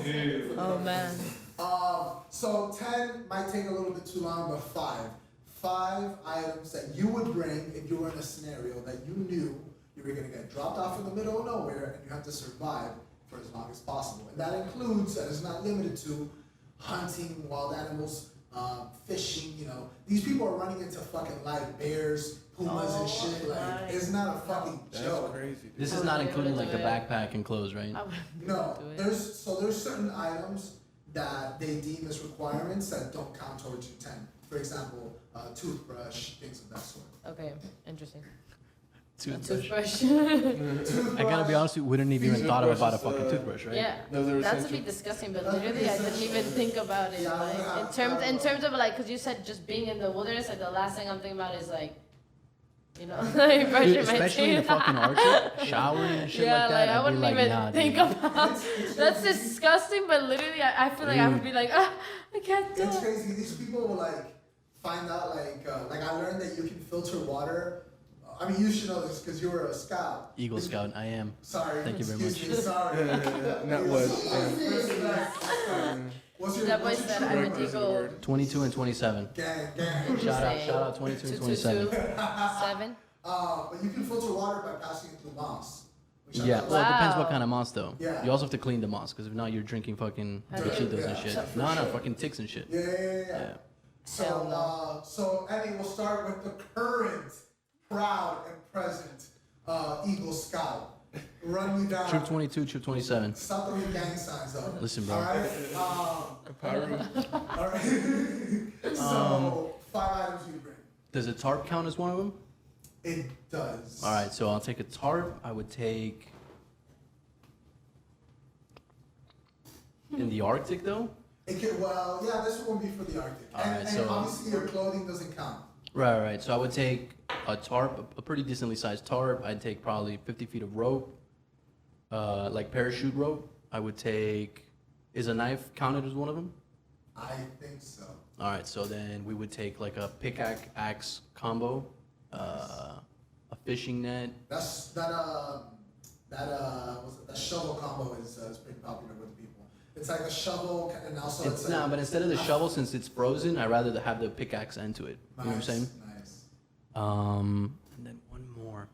Oh man. So 10 might take a little bit too long, but 5 items that you would bring if you were in a scenario that you knew you were gonna get dropped off in the middle of nowhere and you have to survive for as long as possible. And that includes, and is not limited to, hunting wild animals, fishing, These people are running into fucking live bears, pumas and shit. Like, my it's not a fucking That's joke. crazy. Dude. This is not including like the backpack and clothes, right? I wouldn't be No, able to do it. there's certain items that they deem as requirements that don't count towards your 10. For example, toothbrush, things of that sort. Okay, interesting. Toothbrush. Toothbrush. I gotta be honest with you, wouldn't have even thought Toothbrush about a is, fucking toothbrush, right? Yeah, Those are that's a essential. bit disgusting, but literally I didn't even think about it. Like in terms of like, cause you said just being in the wilderness, like the last thing I'm thinking about is like, like brushing Dude, my especially in the teeth. fucking Arctic, showering and shit Yeah, like that. I I'd be wouldn't like, even nah, think dude. about. That's disgusting, but literally I feel like I would be like, I can't do It's it. crazy. These people will find out like I learned that you can filter water. I mean, you should know this because you were a scout. Eagle Scout, I am. Sorry. Thank you very excuse much. Me, sorry. Not was. What's your That boy what's your said true I'm rank? an eagle. 22 and 27. Gang. Shout out 22 and 27. 7. But you can filter water by passing it through moss. which I Yeah, thought well, it depends what Wow. kind of moss though. Yeah. You also have to clean the moss, because if not, you're drinking fucking bichitos and shit. for No, sure. fucking ticks and shit. Yeah. Yeah. So Eddie, we'll start with the current, proud and present Eagle Scout. Run me down. Troop 22, Troop 27. Stop throwing gang signs up. Listen, bro. All right. All right. So 5 items you bring. Does a tarp count as one of them? It does. All right, so I'll take a tarp. I would take. In the Arctic though? It can, well, yeah, this one will be for the Arctic. All and right, so- obviously your clothing doesn't count. Right. So I would take a tarp, a pretty decently sized tarp. I'd take probably 50 feet of rope, like parachute rope. I would take. Is a knife counted as one of them? I think so. All right, so then we would take like a pickaxe axe combo, a fishing net. That's that shovel combo is pretty popular with people. It's like a shovel and also It's not, but instead of the shovel, since it's frozen, I'd rather have the pickaxe end to it. You know what I'm saying? Nice. And then one more.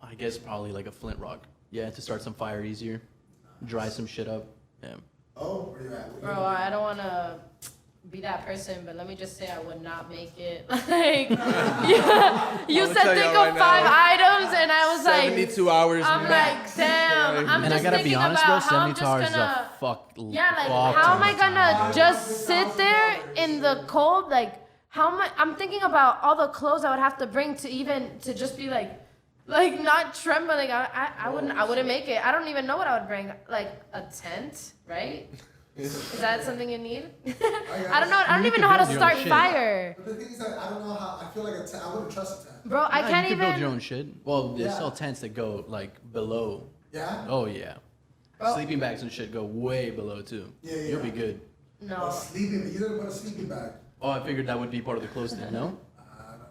I guess probably like a flint rock. Yeah, to start some fire easier, dry some shit up. Yeah. Oh, where you at? Bro, I don't want to be that person, but let me just say I would not make it. Like, you I'll said tell think y'all of right 5 now. items, and I was like, 72 hours I'm max. like, damn. I'm And just I gotta thinking be honest, bro, about how I'm 72 just hours is gonna. a fuck. Yeah, like fuck how am ton I of time. gonna just sit there in the cold? Like, how am I? I'm thinking about all the clothes I would have to bring to just be like not trembling. I wouldn't make it. I don't even know what I would bring. Like a tent, right? Is that something you need? I I don't know. I don't You even could know how to build your start own shit. fire. But the thing is that I don't know how. I feel like a tent. I wouldn't trust a tent. Bro, I Nah, can't you can build your even. own shit. Well, they Yeah. sell tents that go like below. Yeah. Oh yeah. Bro. Sleeping bags and shit go way below too. Yeah, You'll yeah. be good. A No. sleeping. You didn't put a sleeping bag. Oh, I figured that would be part of the clothes thing. No. I don't know.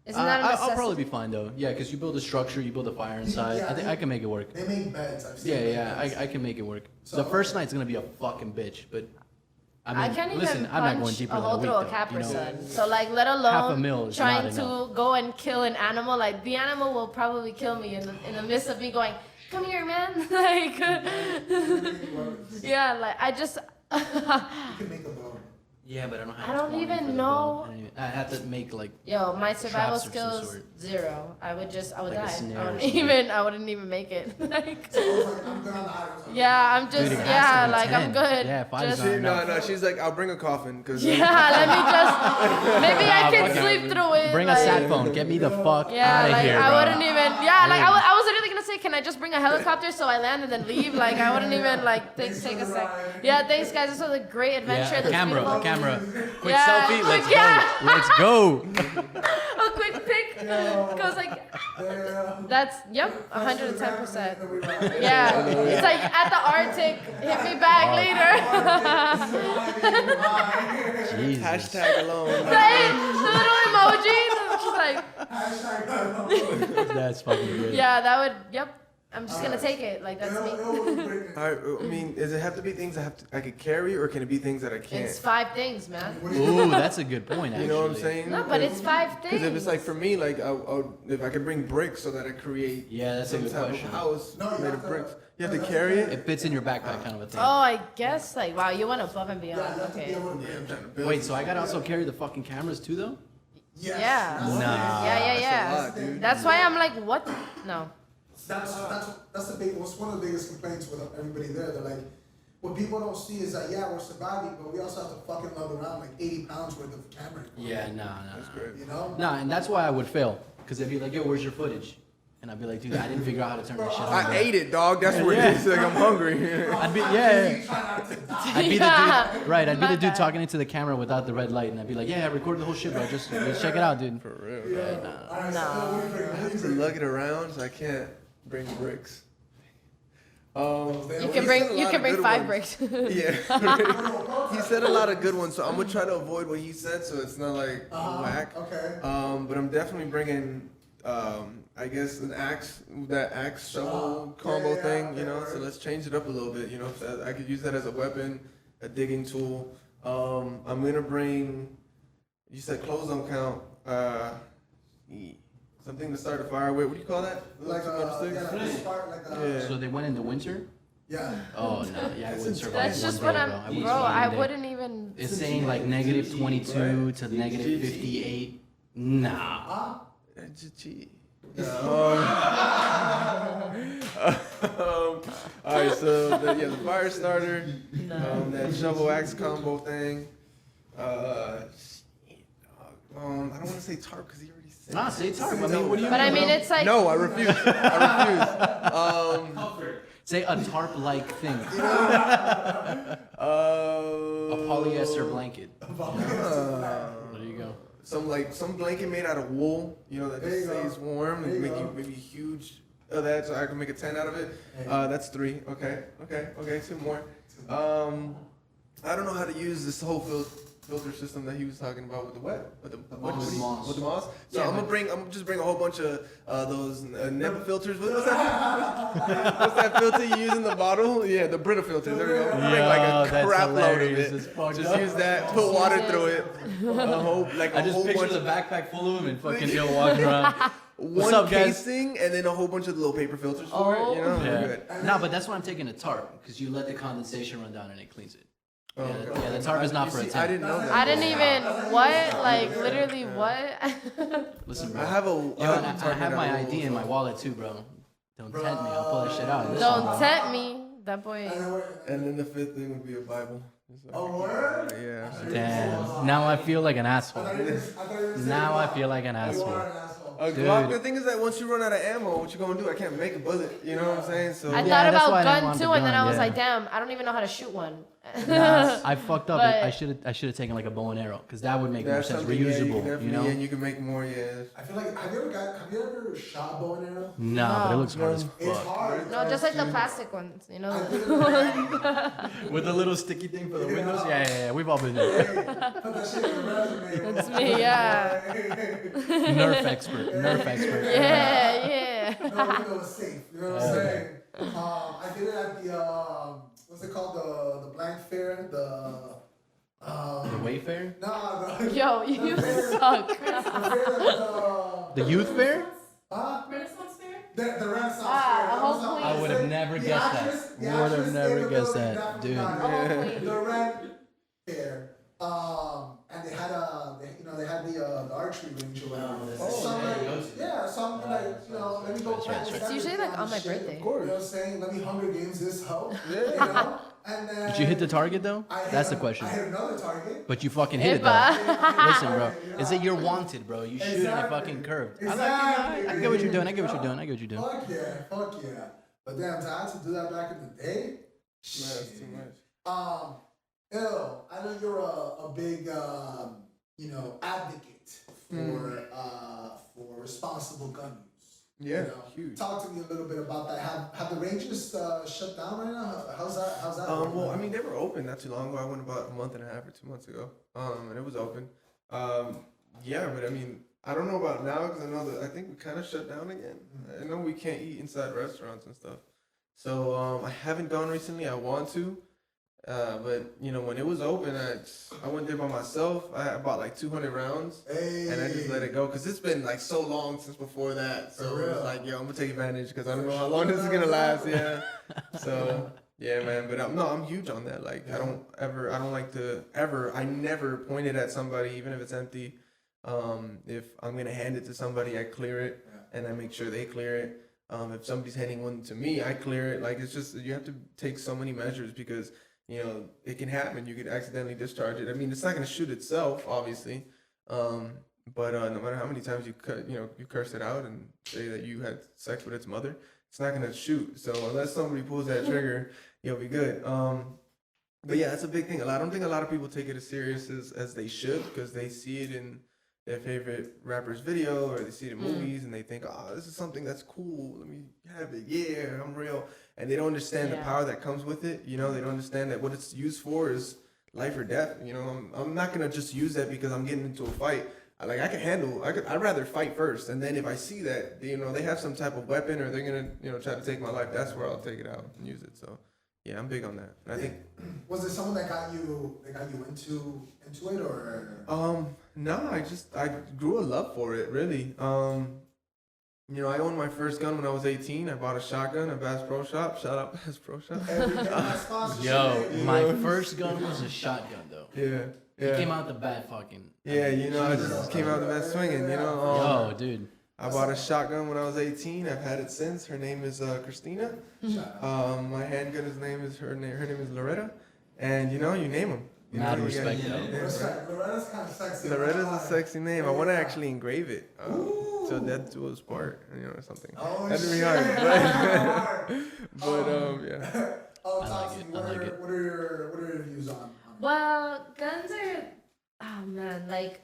Isn't that a necessity? I'll probably be fine though. Yeah, because you build a structure, you build a fire inside. Yeah, I think I can make it work. They make beds. I've seen. Yeah, beds. I can make it work. So- The first night's gonna be a fucking bitch, but I mean, can't listen, even I'm not going punch deeper a than a hole week through a though. Capri You know? Sun. So like, let Half a alone mil is trying not to enough. go and kill an animal. Like the animal will probably kill me in the midst of me going, "Come here, man!" Like, yeah, like I just. You can make a boat. Yeah, but I don't have. I don't plumbing even for the know. boat. I have to make like. Yo, my survival Traps of some skills sort. 0. I would Like a die. snare I or wouldn't something. I wouldn't even make it. Like, So I was like, I'm good on the items. yeah, I'm just Dude, it has yeah, to be like 10. I'm good. Yeah, 5 is Just, not No, enough. no, she's like, I'll bring a coffin, cause yeah, let me just maybe I Nah, can fuck it. sleep through it. Bring like, a sat phone. Get me the fuck Yeah, out of like here, I bro. wouldn't even. Yeah, like I was literally gonna say, can I just bring a helicopter so I land and then leave? Like I wouldn't even like take a sec. Yeah, thanks guys. This was a great adventure. Yeah, This camera, beautiful- camera. Quick Yeah, selfie. Let's quick- yeah. go. Let's go. A quick pic goes like that's 110%. Yeah, it's like at the Arctic. Hit me back later. Jesus. hashtag alone. Right? The little emoji. Just like That's fucking good. yeah, that would. Yep. I'm just gonna take it. Like that's me. Alright, I mean, does it have to be things I could carry, or can it be things that I can't? It's 5 things, man. Ooh, that's a good point. Actually. You know what I'm saying? No, but it's 5 things. Because if it's like for me, like if I could bring bricks so that I create Yeah, that's a some good type question. of house No, you made have of to- bricks, you have to carry it. It fits in your backpack, kind of a thing. Oh, I guess like wow, you went above and beyond. Okay. Yeah, I'm trying to build. Wait, so I gotta also carry the fucking cameras too, though? Yes. Yeah. That's Nah. Yeah. That's a lot, dude. That's why I'm like, what? No. That's the big. What's one of the biggest complaints with everybody there? They're like, what people don't see is that yeah, we're surviving, but we also have to fucking lug around like 80 pounds worth of camera. Yeah, nah. Great. You know. Nah, and that's why I would fail. Because they'd be like, yo, where's your footage? And I'd be like, dude, I didn't figure out how to turn this shit on. I ate it, dog. That's what Yeah. it is. Like I'm hungry. I'd be, yeah. I'd be the Yeah. dude, right, I'd be My the dude bad. talking into the camera without the red light. And I'd be like, yeah, I recorded the whole shit, bro. Just check it out, dude. For real. Yeah. Nah. All right, No. so what do you bring? I What have do to you bring? lug it around, so I can't bring bricks. You he can said bring a lot of bring good 5 ones. bricks. Yeah. He said a lot of good ones, so I'm gonna try to avoid what he said, so it's not like whack. Okay. But I'm definitely bringing, I guess an axe, that axe shovel combo yeah, thing, you okay, know. right. So let's change it up a little bit, you know. So I could use that as a weapon, a digging tool. I'm gonna bring. You said clothes don't count. Something to start a fire with. What do you call that? Like Some other yeah, sticks? like a spark, like a Yeah. So they went into winter? yeah. Oh, no. Yeah, I wouldn't survive That's one just day, what bro. I'm, wouldn't bro. survive I one day. wouldn't even. It's saying like negative 22 to negative 58. Nah. GG. Alright, so the fire starter, that shovel axe combo thing. Shit, dog. I don't want to say tarp because he already said. Nah, say tarp. I mean, what do you But I mean? mean, it's like. No, I refuse. I refuse. Say a tarp-like thing. A A polyester blanket. There you go. Some blanket made out of wool, you know, that There you just go. stays warm There and you make go. you maybe huge of that, so I can make a tent out of it. That's 3. Okay. 2 more. I don't know how to use this whole filter system that he was talking about with the moss. with the moss. So Yeah, I'm gonna just bring a whole bunch of those NEPA filters. What's that? What's that filter you use in the bottle? Yeah, the Brita filters. There we go. Bring like a that's crap load of hilarious it. as fuck. Just use that. Put water through it. I just picture bunch the of backpack full of them and fucking Ill walking around. one up, guys? casing and then a whole bunch of little paper filters for it. You know, Yeah. good. No, but that's why I'm taking a tarp, because you let the condensation run down and it cleans it. Oh, Yeah, okay. yeah, the tarp is not for a See, tent. I didn't know that. I didn't even. What? Like literally what? Listen, bro. I have a. Yo, and I tarp have made my out of ID wool, in my so- wallet too, bro. Don't tempt me. I'll pull that shit out. Listen, Don't bro. tempt me. That boy. And then the 5th thing would be a Bible. A word? Yeah. Damn. Now I feel like an I asshole. thought you were gonna say Now I you feel like an are asshole. an asshole. A Glock, the thing is that once you run out of ammo, what you gonna do? I can't make a bullet. You know what I'm saying? So I Yeah, thought that's about why I didn't gun want too, the and then gun, I was yeah. like, damn, I don't even know how to shoot one. Nah, I fucked up. But- I should have taken like a bow and arrow because that would make more that's sense. something, yeah, Reusable, you know? and you can make more. Yeah. I feel like have you ever shot a bow and arrow? Nah, but it looks hard as It's fuck. hard. No, just like the plastic ones, you know. I did it. With the little sticky thing for the Yeah. windows. Yeah. We've all been there. Hey, put that shit in the resume. That's me, yeah. Nerf expert. Nerf expert. Yeah, yeah. No window was safe. You know what I'm saying? I did it at the what's it called? The blank fair. The Wayfair? Nah, the Yo, you fair- suck. the fair that The youth fair? huh? Renaissance Fair? The Renaissance Ah, fair. a That whole was queen. I would have never the guessed actress- that. the Would have actress never in the guessed building that, definitely dude. got it. A whole queen. The Ren fair. And they had they had the archery range or whatever. Oh, So I'm there like, you go to. yeah, so I'm like, let me go That's right, practice. that's It's usually like that on my shit. birthday. You know what I'm saying? Let me Hunger Games this hoe. Yeah. You know? And then Did you hit the target though? I hit That's the a- question. I hit another target. But you fucking hit it though. Epa. Listen, bro. It's that you're wanted, bro. You shoot and it Exactly. fucking curved. Exactly. I get what you're doing. I get what you're doing. I get what you're doing. Fuck yeah. But damn, to have to do that back in the day, Man, that's too much. Ill, I know you're a big, advocate for responsible gun use. Yeah, You know? huge. Talk to me a little bit about that. Have the ranges shut down right now? How's that? going? Well, I mean, they were open not too long ago. I went about a month and a half or 2 months ago. And it was open. Yeah, but I mean, I don't know about now because I think we kind of shut down again. I know we can't eat inside restaurants and stuff. So I haven't gone recently. I want to. But when it was open, I went there by myself. I bought like 200 rounds. Hey. And I just let it go because it's been like so long since before that. So For it was real? like, yo, I'm gonna take advantage because I don't know how long this is gonna last. Yeah. So yeah, man. But I'm huge on that. Like I never point it at somebody, even if it's empty. If I'm gonna hand it to somebody, I clear it and I make sure they clear it. If somebody's handing one to me, I clear it. Like it's just you have to take so many measures because it can happen. You could accidentally discharge it. I mean, it's not gonna shoot itself, obviously. But no matter how many times you curse it out and say that you had sex with its mother, it's not gonna shoot. So unless somebody pulls that trigger, you'll be good. But yeah, that's a big thing. I don't think a lot of people take it as serious as they should because they see it in their favorite rapper's video or they see it in movies and they think, oh, this is something that's cool. Let me have it. Yeah, I'm real. And they don't understand the power that comes with it. They don't understand that what it's used for is life or death. I'm not gonna just use that because I'm getting into a fight. I'd rather fight first, and then if I see that they have some type of weapon or they're gonna try to take my life, that's where I'll take it out and use it. So yeah, I'm big on that. And I think Was there someone that got you into it or? no, I grew a love for it really. I owned my first gun when I was 18. I bought a shotgun at Bass Pro Shop. Shout out Bass Pro Shop. Every gun has sponsorship, Yo, baby. my first gun was a shotgun though. Yeah. It came out the bat fucking. Yeah, I just came out the best swinging, Yo, dude. I bought a shotgun when I was 18. I've had it since. Her name is Christina. Shout out. My handgun's name is her name is Loretta, and you name them. Mad respect, though. Respect. Loretta's kind of sexy. Loretta's a sexy name. I want to Yeah. actually engrave it till death do us part, or something. Oh, That'd be shit. hard, but yeah. Oh, I talk like to it, me. I like it. What are your views on it? Well, guns are, oh man, like,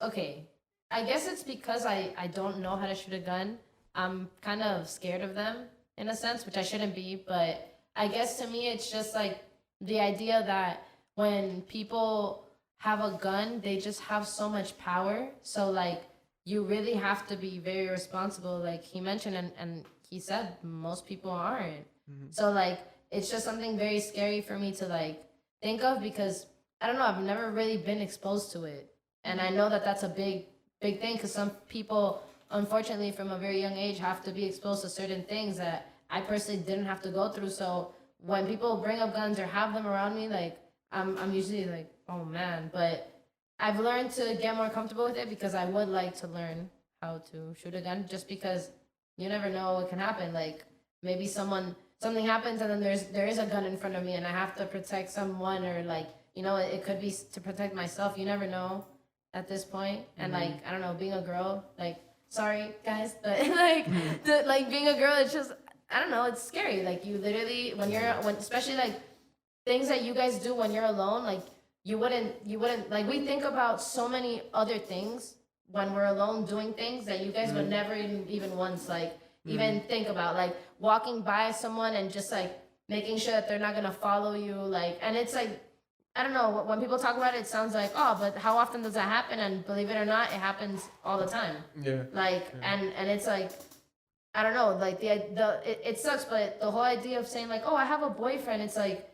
okay. I guess it's because I don't know how to shoot a gun. I'm kind of scared of them in a sense, which I shouldn't be. But I guess to me, it's just like the idea that when people have a gun, they just have so much power. So like, you really have to be very responsible. Like he mentioned, and he said, most people aren't. So like, it's just something very scary for me to like think of because I don't know, I've never really been exposed to it. And I know that that's a big thing because some people, unfortunately, from a very young age have to be exposed to certain things that I personally didn't have to go through. So when people bring up guns or have them around me, like, I'm usually like, oh man. But I've learned to get more comfortable with it because I would like to learn how to shoot a gun just because you never know what can happen. Like maybe something happens and then there is a gun in front of me and I have to protect someone or like, it could be to protect myself. You never know. at this point, and like I don't know, being a girl, like sorry guys, but like like being a girl, it's just I don't know, it's scary. Like you literally when especially like things that you guys do when you're alone, like you wouldn't like we think about so many other things when we're alone doing things that you guys would never even once like even think about, like walking by someone and just like making sure that they're not gonna follow you, like, and it's like I don't know, when people talk about it, it sounds like, oh, but how often does that happen? And believe it or not, it happens all the time. Yeah. Like, and it's like, I don't know, like it sucks, but the whole idea of saying like, oh, I have a boyfriend, it's like,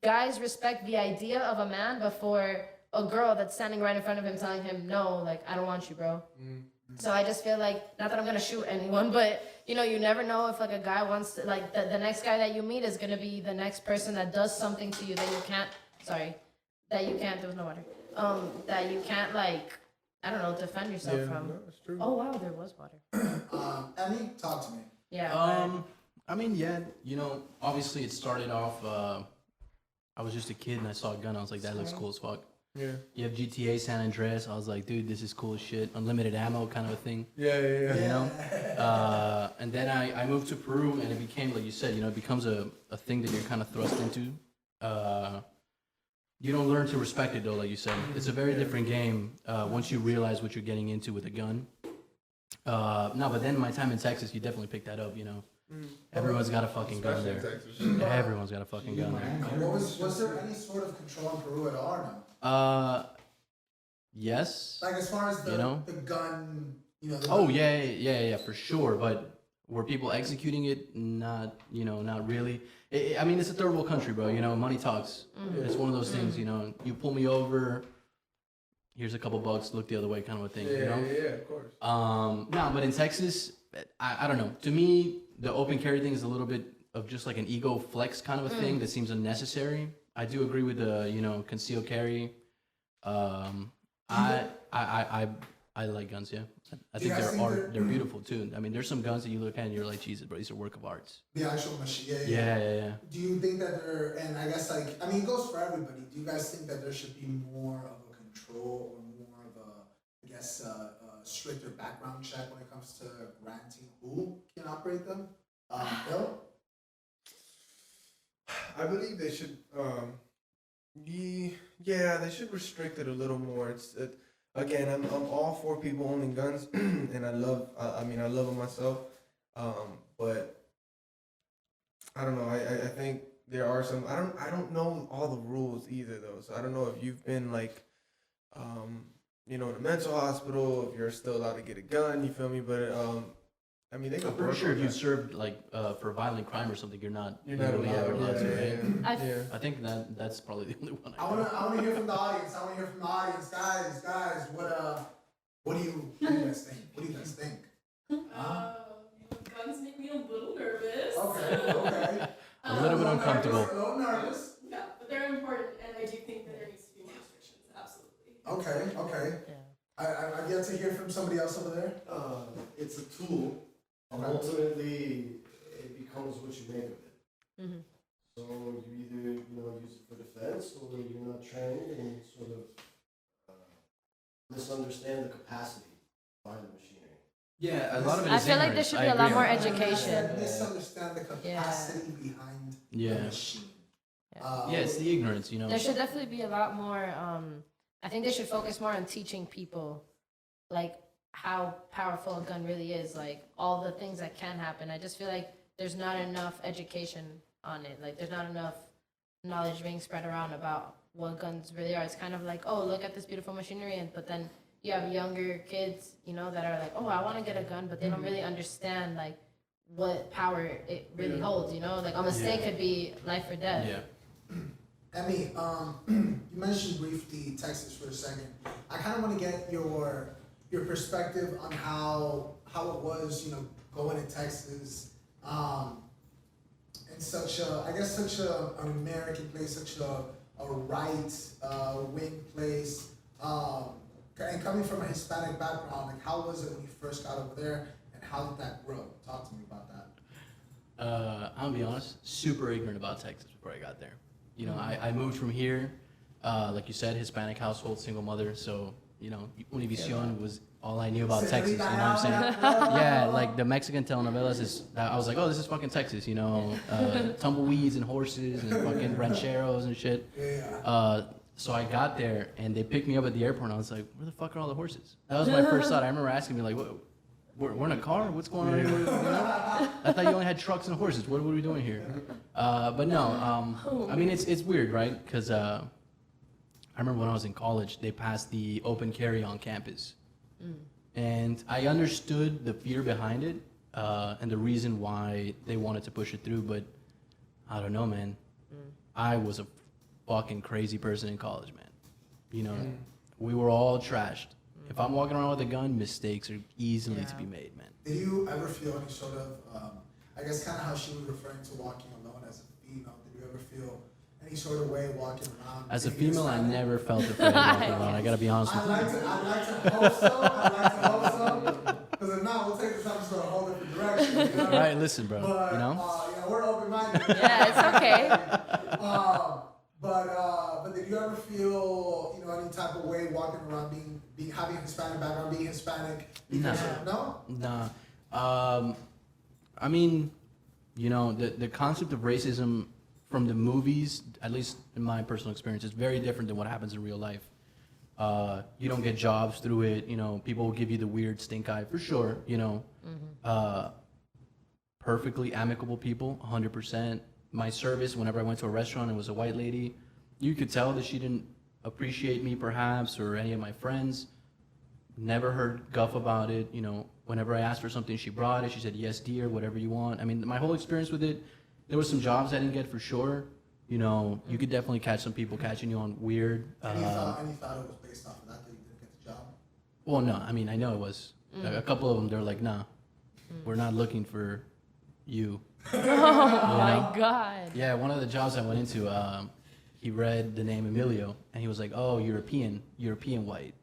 guys respect the idea of a man before a girl that's standing right in front of him telling him, no, like, I don't want you, bro. So I just feel like, not that I'm gonna shoot anyone, but you know, you never know if like a guy wants to, like the next guy that you meet is gonna be the next person that does something to you that you can't, there was no water, that you can't like, I don't know, defend yourself from. No, it's true. Oh wow, there was water. Emmy, talk to me. Yeah. I mean, yeah, you know, obviously it started off, I was just a kid and I saw a gun. I was like, that looks cool as fuck. Yeah. You have GTA San Andreas. I was like, dude, this is cool as shit. Unlimited ammo kind of a thing. Yeah. You know? And then I moved to Peru and it became, like you said, you know, it becomes a thing that you're kind of thrust into. You don't learn to respect it though, like you said. It's a very different game once you realize what you're getting into with a gun. No, but then my time in Texas, you definitely picked that up, you know. Everyone's got a fucking gun there. Everyone's got a fucking gun there. Was there any sort of control in Peru at all or no? Yes. Like as far as the, You know? the gun, you know. Oh yeah, for sure. But were people executing it? Not, you know, not really. I mean, it's a third world country, bro. You know, money talks. It's one of those things. You know, you pull me over. Here's a couple bucks. Look the other way, kind of a thing. You know? Yeah, of course. No, but in Texas, I don't know. To me, the open carry thing is a little bit of just like an ego flex kind of a thing that seems unnecessary. I do agree with the, you know, concealed carry. I like guns, yeah. I think they're beautiful too. I mean, there's some guns that you look at and you're like, Jesus, bro, these are work of arts. The actual machine, Yeah. Do you think that there, and I guess like, I mean, it goes for everybody. Do you guys think that there should be more of a control or more of a, I guess, a stricter background check when it comes to granting who can operate them? Bill? I believe they should. Yeah, they should restrict it a little more. Again, I'm all for people owning guns, and I love them myself. But I don't know. I think there are some. I don't know all the rules either though. So I don't know if you've been like, you know, in a mental hospital, if you're still allowed to get a gun. You feel me? But I mean, they I'm could pretty work sure on if you that. served like for a violent crime or something, you're not allowed. ever allowed to, right? Yeah. I think that's probably the only one. I wanna hear from the audience. Guys, what do you guys think? What do you guys think? Guns make me a little nervous. Okay. A little bit uncomfortable. A little nervous. Yeah, but they're important, and I do think that there needs to be more restrictions. Absolutely. Okay. I've yet to hear from somebody else over there. It's a tool, and Okay. ultimately it becomes what you make of it. Mhm. So you either use it for defense, or you're not trained and sort of misunderstand the capacity behind the machinery. Yeah, a lot of it I is feel like there ignorance. should I be a lot agree. more education. Misunderstand the capacity behind the Yeah. machine. Yeah, it's the ignorance, you know. There should definitely be a lot more. I think they should focus more on teaching people, like how powerful a gun really is, like all the things that can happen. I just feel like there's not enough education on it. Like there's not enough knowledge being spread around about what guns really are. It's kind of like, oh, look at this beautiful machinery, but then you have younger kids, you know, that are like, oh, I want to get a gun, but they don't really understand like what power it really holds. You know, like a mistake could be life or death. Yeah. Emmy, you mentioned briefly Texas for a second. I kind of want to get your perspective on how it was, you know, going to Texas, in such an American place, such a right wing place, and coming from a Hispanic background. Like, how was it when you first got over there, and how did that grow? Talk to me about that. I'm gonna be honest, super ignorant about Texas before I got there. You know, I moved from here, like you said, Hispanic household, single mother, so you know, Univision was all I knew about Texas. You know what I'm saying? Yeah, like the Mexican telenovelas is. I was like, oh, this is fucking Texas. You know, tumbleweeds and horses and fucking rancheros and shit. So I got there and they picked me up at the airport and I was like, where the fuck are all the horses? That was my first thought. I remember asking me like, what? We're in a car? What's going on here? You know? I thought you only had trucks and horses. What are we doing here? But no, I mean, it's weird, right? Because I remember when I was in college, they passed the open carry on campus. And I understood the fear behind it and the reason why they wanted to push it through. But I don't know, man. I was a fucking crazy person in college, man. You know, we were all trashed. If I'm walking around with a gun, mistakes are easily to be made, man. Did you ever feel any sort of, I guess kind of how she was referring to walking alone as a female, did you ever feel any sort of way walking around? As a female, I never felt afraid of walking around. I gotta be honest with you. I'd like to hope so. Because if not, we'll take this episode a whole different direction. You know? Right, listen, bro. But, you know? we're open-minded. Yeah, it's okay. But did you ever feel, any type of way walking around having a Hispanic background, being Hispanic? No? Nah. I mean, the concept of racism from the movies, at least in my personal experience, is very different than what happens in real life. You don't get jobs through it. People will give you the weird stink eye for sure. Perfectly amicable people, 100%. My service, whenever I went to a restaurant, it was a white lady. You could tell that she didn't appreciate me, perhaps, or any of my friends. Never heard guff about it. Whenever I asked for something, she brought it. She said, "Yes, dear, whatever you want." I mean, my whole experience with it, there were some jobs I didn't get for sure. You could definitely catch some people catching you on weird. And you thought it was based off of that you didn't get the job? Well, no. I mean, I know it was. A couple of them, they're like, "Nah, we're not looking for you." Oh my God. Yeah, one of the jobs I went into, he read the name Emilio, and he was like, "Oh, European white."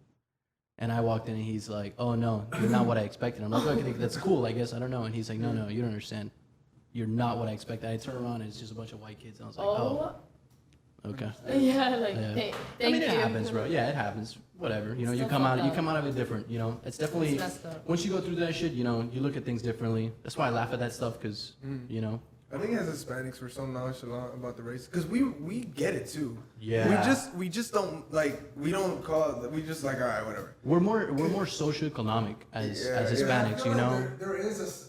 And I walked in, and he's like, "Oh no, you're not what I expected." I'm like, "Okay, that's cool, I guess. I don't know." And he's like, "No, you don't understand. You're not what I expected." I turn around, and it's just a bunch of white kids, and I was like, "Oh, okay." Yeah, Yeah. thank you. It happens, bro. Yeah, it happens. Whatever. You come out of it different. It's definitely once you go through that shit, you look at things differently. That's why I laugh at that stuff, because I think as Hispanics we're so nonchalant about the race because we get it too. Yeah. We just don't we don't call it. We just like, all right, whatever. We're more socioeconomic as Hispanics, There is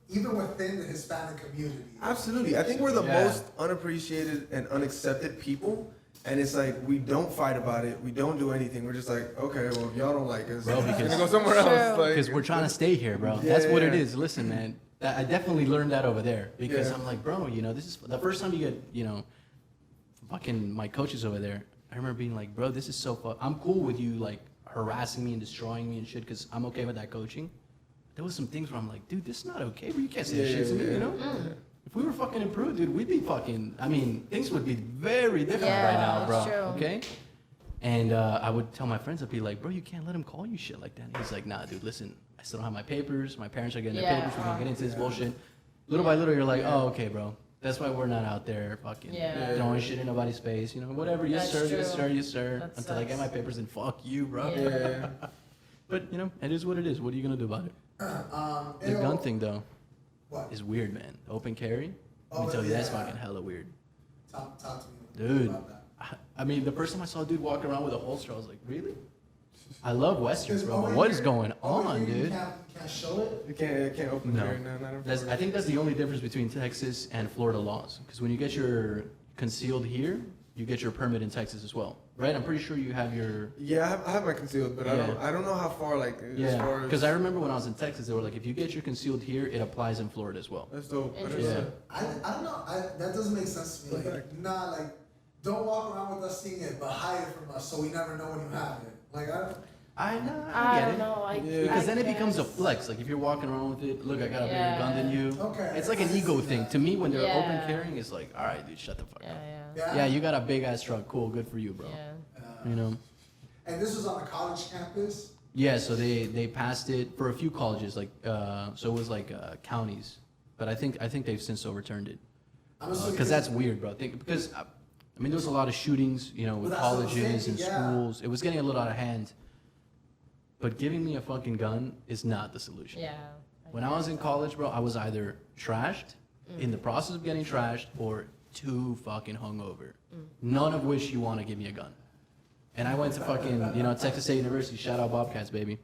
even within the Hispanic community. Absolutely. I think we're the most unappreciated and unaccepted people. And it's like, we don't fight about it. We don't do anything. We're just like, okay, well, if y'all don't like us, bro, we're gonna go somewhere else. Because we're trying to stay here, bro. That's what it is. Listen, man, I definitely learned that over there. Because I'm like, bro, this is the first time you get, fucking my coaches over there. I remember being like, bro, this is so fun. I'm cool with you, like, harassing me and destroying me and shit, because I'm okay with that coaching. There was some things where I'm like, dude, this is not okay, bro. You can't say that shit to me, If we were fucking improved, dude, we'd be fucking, things would be very different right now, bro. True. Okay? And I would tell my friends, I'd be like, bro, you can't let him call you shit like that. And he's like, nah, dude, listen, I still don't have my papers. My parents are getting their papers. We're going to get into this bullshit. Little by little, you're like, oh, okay, bro. That's why we're not out there fucking throwing shit in nobody's face. Whatever. Yes, That's sir. true. Yes, sir. Yes, sir. That Until I sucks. get my papers, then fuck you, bro. Yeah. But, it is what it is. What are you going to do about it? The gun thing, though, is weird, man. Open carry. Let me tell you, that's fucking hella weird. Talk to me Dude, about that. the first time I saw a dude walking around with a holster, I was like, really? I love Westerns, bro, but what is going on, dude? You can't show it? You can't open carry. No, not over. I think that's the only difference between Texas and Florida laws. Because when you get your concealed here, you get your permit in Texas as well, right? I'm pretty sure you have your... Yeah, I have my concealed, but I don't know how far, as far as... Because I remember when I was in Texas, they were like, if you get your concealed here, it applies in Florida as well. That's dope. Yeah. I don't know. That doesn't make sense to me. Don't walk around with us seeing it, but hide it from us so we never know when you have it. I know, I get don't it. know. Because then it guess. becomes a flex. Like if you're walking around with it, look, I got a bigger gun than you. Okay. It's like an ego thing. To me, when they're Yeah. open carrying, it's like, all right, dude, shut the fuck up. Yeah. Yeah, you got a big ass truck. Cool, good for you, bro. Yeah. And this was on a college campus? Yeah, so they passed it for a few colleges, so it was counties, but I think they've since overturned it because that's weird, bro. Because there was a lot of shootings, with colleges and schools. It was getting a little out of hand. but giving me a fucking gun is not the solution. Yeah. When I was in college, bro, I was either trashed, in the process of getting trashed, or too fucking hungover. None of which you want to give me a gun. And I went to fucking, Texas State University. Shout out Bobcats, baby.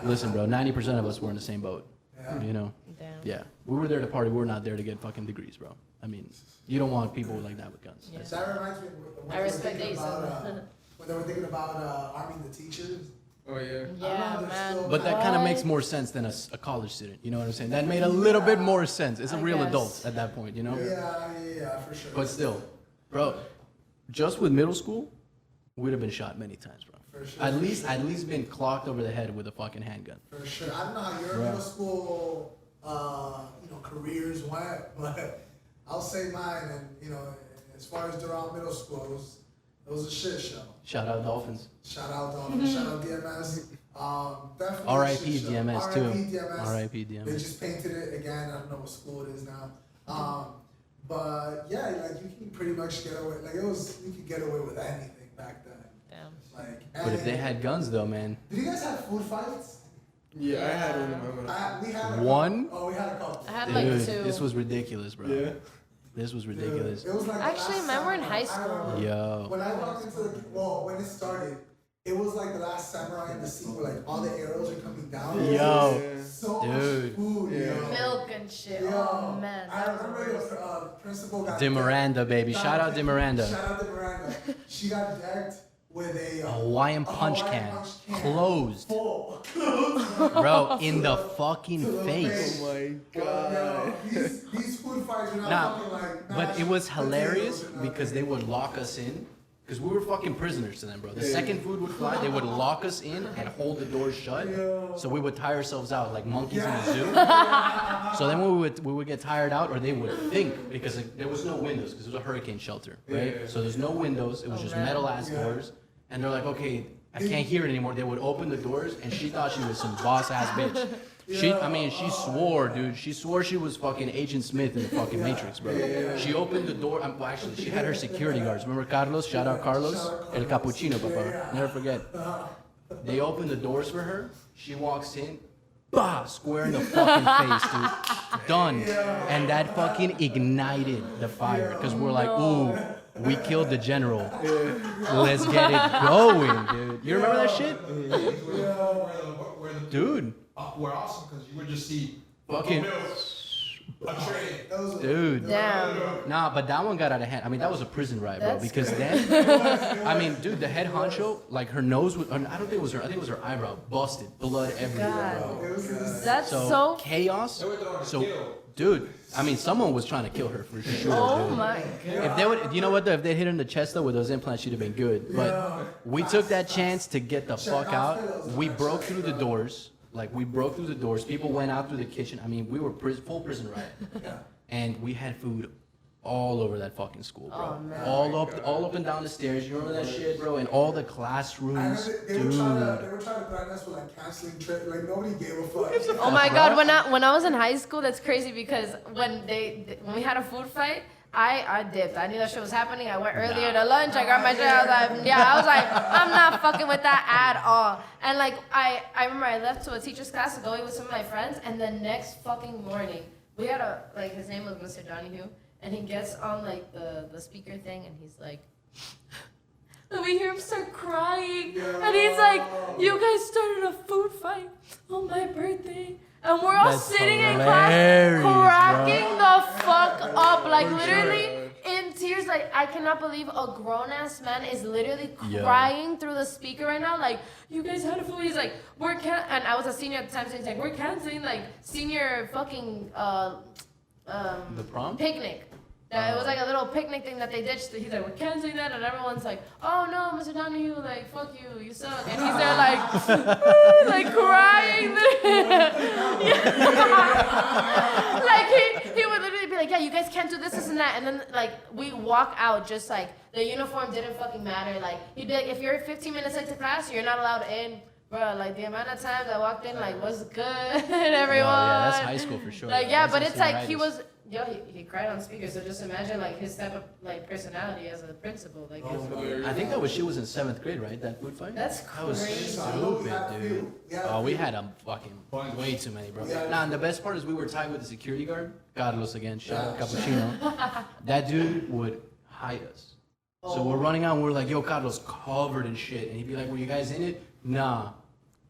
Listen, bro, 90% of us were in the same boat. Damn. Yeah. We were there to party. We were not there to get fucking degrees, bro. I mean, you don't want people like that with guns. Yeah. So that reminds me when I respect thinking Ace. when they were thinking about arming the teachers. Oh yeah. Yeah, man. But that kind of makes more sense than a college student. You know what I'm saying? That made a little bit more sense. It's a I real guess. adult at that point, you know? Yeah, for sure. But still, bro, just with middle school, we'd have been shot many times, bro. For sure. At least been clocked over the head with a fucking handgun. For sure. I don't know how your Right. middle school, careers went, but I'll say mine. And as far as Durham Middle School, it was a shit show. Shout out Dolphins. Shout out Dolphins. Shout out DMS. Definitely. R.I.P. a shit show. DMS too. R.I.P. DMS. R.I.P. They DMS. just painted it again. I don't know what school it is now. But yeah, like you can pretty much get away. Like you could get away with anything back then. Damn. Like. But if they had guns, though, man. Did you guys have food fights? Yeah, I had one in my mouth. We had a One? couple. Oh, we had a couple. I had Dude, like 2. this was ridiculous, bro. Yeah. This was ridiculous. It was like the Actually, last remember in samurai. high school? Yo. When I walked into when it started, it was like the last samurai in the scene where like all the arrows are coming down. Yo. So Dude. much food, Yeah. yo. Milk and shit. Yo. Oh man. I That was remember the worst. the principal got De Miranda, baby. Shout out De Miranda. Shout out to Miranda. She got decked with a Hawaiian punch can. Closed. Full. Bro, in the fucking To the face. Oh my Well, god. yo, these food fights are not Nah, fucking like. but it was mashed hilarious potatoes or because they nothing. would lock us in. Because we were fucking prisoners to them, bro. The second food would fly, they would lock us in and hold the doors shut. So we would tire ourselves out like monkeys in a zoo. So then we would get tired out, or they would think, because there was no windows, because it was a hurricane shelter, right? So there's no windows, it was just metal ass doors. And they're like, okay, I can't hear it anymore. They would open the doors, and she thought she was some boss ass bitch. She swore, dude. She swore she was fucking Agent Smith in the fucking Matrix, bro. She opened the door. Well, actually, she had her security guards. Remember Carlos? Shout out Carlos. El Cappuccino, papa. Never forget. They opened the doors for her. She walks in. Bah! Square in the fucking face, dude. Done. And that fucking ignited the fire. Because we're like, ooh, we killed the general. Let's get it going, dude. You remember that shit? Where the Dude. were awesome because you would just see Fucking. a train. Dude. Damn. Nah, but that one got out of hand. I mean, that was a prison riot, bro. That's Because then, I mean, dude, the head honcho, like her nose was, I don't think it was her, I think it was her eyebrow, busted, blood everywhere, God. bro. That's So, so. chaos. They were throwing a So, kill. dude, I mean, someone was trying to kill her for sure, Oh dude. my. If they would, you know what though? If they hit her in the chest though with those implants, she'd have been good. But we took that chance to get the fuck out. We broke through the doors. Like we broke through the doors. People went out through the kitchen. I mean, we were full prison riot, and we had food all over that fucking school, bro. Oh, man. All up and down the stairs. You remember that shit, bro? And all the classrooms, They were dude. trying to threaten us with like canceling trip. Like nobody gave a fuck. Oh my God! When I was in high school, that's crazy because when we had a food fight, I dipped. I knew that shit was happening. I went earlier to lunch. I grabbed my shit. I was like, I'm not fucking with that at all. And like I remember I left to a teacher's class to go eat with some of my friends, and the next fucking morning we had his name was Mr. Donahue, and he gets on like the speaker thing, and he's like. And we hear him start crying, and he's like, "You guys started a food fight on my birthday." And we're all That's sitting in hilarious, class cracking the fuck up, like literally in tears. Like I cannot believe a grown ass man is literally crying through the speaker right now. Like you guys had a food. He's like, and I was a senior at the time, so he's like, we're canceling like senior fucking The prom? picnic. It was like a little picnic thing that they ditched. He's like, we're canceling that, and everyone's like, oh no, Mr. Donahue, like fuck you, you suck. And he's there like, like crying. Like he would literally be like, yeah, you guys can't do this and that. And then like we walk out just like the uniform didn't fucking matter. Like he'd be like, if you're 15 minutes late to class, you're not allowed in. Bro, like the amount of times I walked in, like, what's good, everyone? Oh, yeah, that's high school for sure. Like, yeah, That's but it's like senioritis. Yo, he cried on speaker, so just imagine like his type of like personality as a principal. Like, I think that was shit was in 7th grade, right? That food fight. that's That was crazy. stupid, dude. Oh, we had fucking way too many, bro. Nah, and the best part is we were tied with the security guard, Carlos again, shout out Cappuccino. That dude would hide us. So we're running out and we're like, yo, Carlos, covered in shit. And he'd be like, were you guys in it? Nah.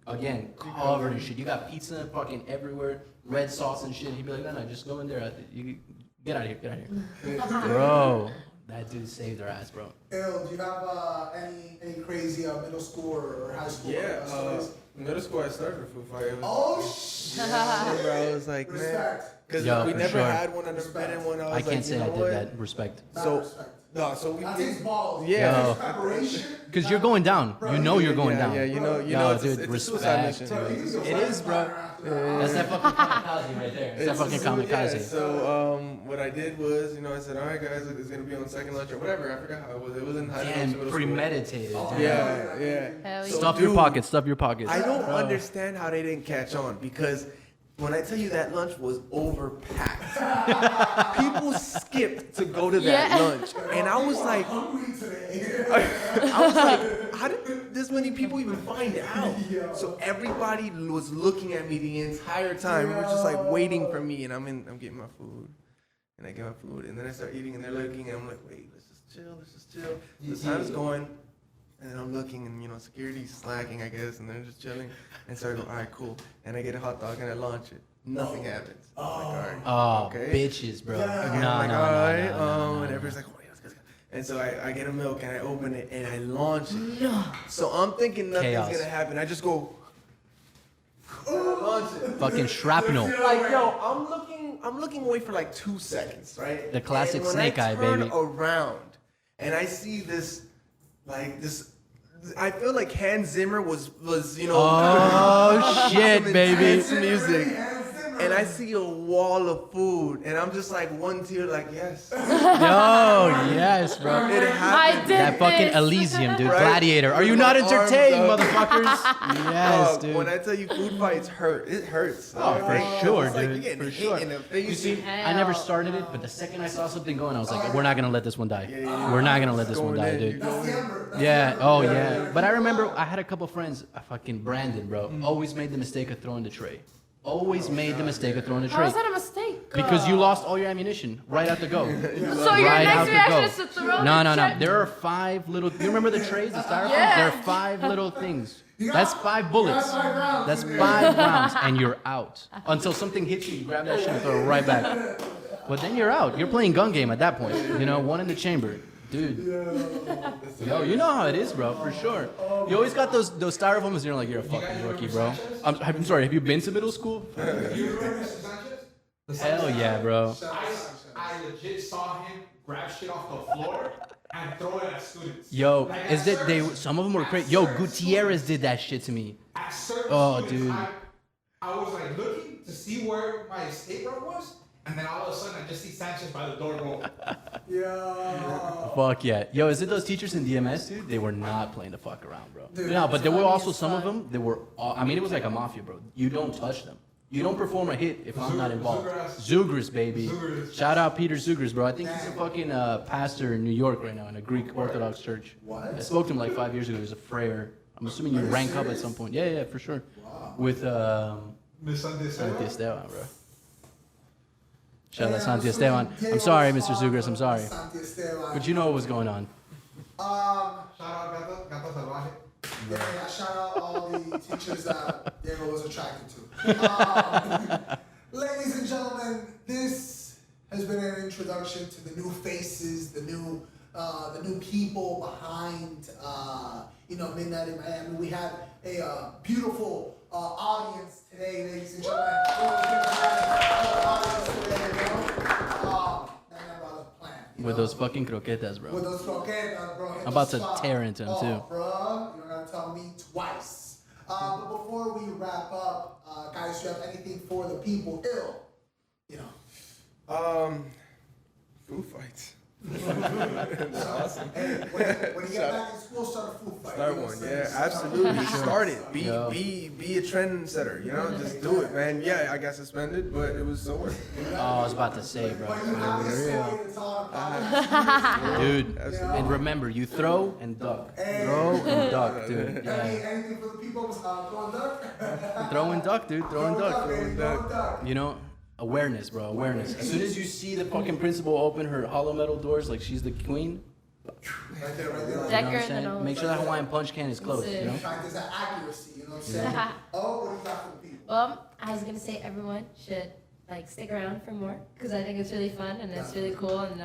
Again, covered in shit. You got pizza fucking everywhere, red sauce and shit. He'd be like, no, just go in there. You get out of here, get out of here. Bro, that dude saved our ass, bro. Ill, do you have any crazy middle school or high school? Yeah, middle school I started a food fight. Oh shit! Yeah, bro, I was like, man, Respect. because Yo, we for never sure. had one. I never been in one. I was I like, can't say you I know did what? that. Respect. So, Respect. no, so we That takes balls. yeah. Yo. Preparation. Because you're going down. You know you're going down. Yeah, you know, Yo, it's, dude, it's a suicide respect. mission. It is, bro. That's that fucking kamikaze right there. It's that fucking kamikaze. Yeah, so what I did was, I said, all right, guys, look, it's gonna be on second lunch or whatever. I forgot how it was. It was in high school. Damn, middle school. premeditated. Dude. Yeah, yeah. Hell yeah. Stuff your Dude, pockets. Stuff your pockets. I don't Bro. understand how they didn't catch on because when I tell you that lunch was overpacked, people skipped to go to that Yeah. lunch, and I was like, Hungry today. I was like, how did this many people even find out? So everybody was looking at me the entire time. They were just like waiting for me, and I'm getting my food, and I get my food, and then I start eating, and they're looking, and I'm like, wait, let's just chill. The time's going, and then I'm looking, and security's slacking, I guess, and they're just chilling, and so I go, all right, cool, and I get a hot dog and I launch it. Nothing happens. I'm like, all right, Oh, okay. bitches, bro. Yeah. Again, No, I'm like, no, all no, right, no, no, and no. everybody's like, oh, yes. And so I get a milk and I open it and I launch it. No. So I'm thinking nothing's Chaos. gonna happen. I just go, and I launch it. Fucking shrapnel. Like, yo, I'm looking away for like 2 seconds, right? The classic And when snake eye, I turn baby. around and I see this. I feel like Hans Zimmer was Oh, shit, some baby. intense music. And I see a wall of food, and I'm just like one tear, like yes. Yo, yes, bro. It I happened. did That fucking this. Elysium, dude. Right? Gladiator. Are you With not my arms entertained, up. motherfuckers? Yes, Dog, dude. when I tell you food fights hurt, it hurts. Oh, for sure, it's like dude. you're getting For hit sure. in the face. You see, I never started it, but the second I saw something going, I was like, we're not gonna let this one die. Yeah. We're not gonna let this Going one die, in, dude. you go in. Yeah, oh yeah. But I remember I had a couple friends, fucking Brandon, bro, Mm. always made the mistake of throwing the tray. Always made the mistake of throwing the How tray. is that a mistake? Because you lost all your ammunition right at the go. So your Right next out the reaction go. is to throw No, the no, no. check? There are 5 little. You remember the trays, the styrofoam? Yeah. There are 5 little things. That's 5 bullets. That's 5 rounds, and you're out. Until something hits you, you grab that shit and throw it right back. But then you're out. You're playing gun game at that point. One in the chamber. Dude. Yo, you know how it is, bro, for sure. You always got those styrofoams, and you're like, you're a fucking rookie, bro. I'm sorry, have you been to middle school? You remember Mr. Sanchez? Hell yeah, bro. I legit saw him grab shit off the floor and throw it at students. Yo, Like, is at that certain- some of them were at crazy. Yo, certain Gutierrez students- did that shit to me. At certain Oh, students, dude. I was like looking to see where my escape route was, and then all of a sudden I just see Sanchez by the door going. Yeah. Fuck yeah. Yo, is it those teachers in DMS, dude? They were not playing the fuck around, bro. Dude, No, but there were funny also as some of fuck. them that were, it was like a mafia, bro. You don't touch them. You don't perform a hit if I'm not involved. Zugers, baby. Zugers. Shout out Peter Zugers, bro. I think he's a fucking pastor in New York right now in a Greek Orthodox church. What? I spoke to him like 5 years ago. He was a frayer. I'm assuming you rank up at some point. Yeah, for sure. With Miss Santi Santi Esteban, bro. Shout out Santi Esteban. I'm sorry, Mr. Zugers. I'm sorry. Santi Esteban. But you know what was going on. Shout out Gato Salvaje. Yeah, shout out all the teachers that Diego was attracted to. Ladies and gentlemen, this has been an introduction to the new faces, the new people behind, Midnight in Miami. We had a beautiful audience today, ladies and gentlemen. With those fucking croquetas, With bro. those croquetas, bro. I'm about to tear into them, too. Bro, you don't gotta tell me twice. But before we wrap up, guys, do you have anything for the people? Ill, Food fights. Awesome. Hey, when you get back in school, start a food fight. Start you know one, what I'm yeah, saying? absolutely. Start it. Yo. Be a trendsetter. You know, just do it, man. Yeah, I got suspended, but it was so worth it. Oh, I was about to say, bro. But you have this For story to tell our podcast. Dude, Absolutely. and remember, you throw and duck. Hey. Throw and duck, dude. Yeah. Anything for the people? Throwing duck? Throw and duck, dude. Throw and duck. baby, throw duck. You know, awareness, bro. Awareness. As soon as you see the fucking principal open her hollow metal doors like she's the queen, Right there, right there. you know what Decker I'm in the saying? nose. Make sure that Hawaiian punch can is closed, you know? Practice that accuracy, you know what I'm saying? Oh, what do you got for the people? Well, I was gonna say everyone should like stick around for more because I think it's really fun and it's really cool and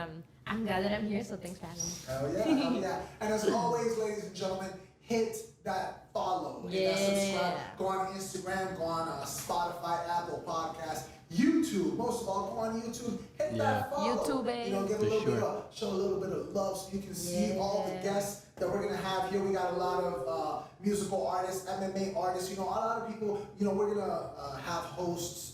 I'm glad that I'm here. So thanks for having me. Hell yeah, hell yeah. And as always, ladies and gentlemen, hit that follow, hit that subscribe. Yeah. Go on Instagram, go on Spotify, Apple Podcasts, YouTube. Most of all, go on YouTube. Hit Yeah. that follow. YouTube, babe. You know, give a For little bit sure. of, show a little bit of love so you can see all the Yeah. guests that we're gonna have here. We got a lot of musical artists, MMA artists. You know, a lot of people. You know, we're gonna have hosts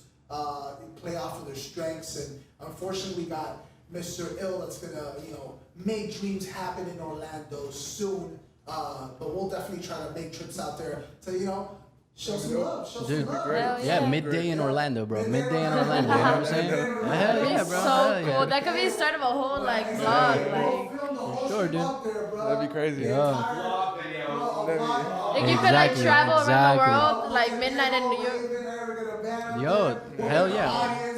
play off of their strengths, and unfortunately, we got Mr. Ill that's gonna, you know, make dreams happen in Orlando soon. But we'll definitely try to make trips out there to, you know, show some love, show Dude, some love. Hell Yeah, yeah. midday in Orlando, bro. Midday in Orlando, you know what I'm saying? Hell yeah, bro. So Hell yeah. cool. That could be the start of a whole like vlog. Like, Film the whole Sure, shit dude. out there, bro. That'd be crazy. Yeah. Vlog videos. like you could like Exactly, travel around exactly. the world, like midnight in New York. Yo, hell yeah.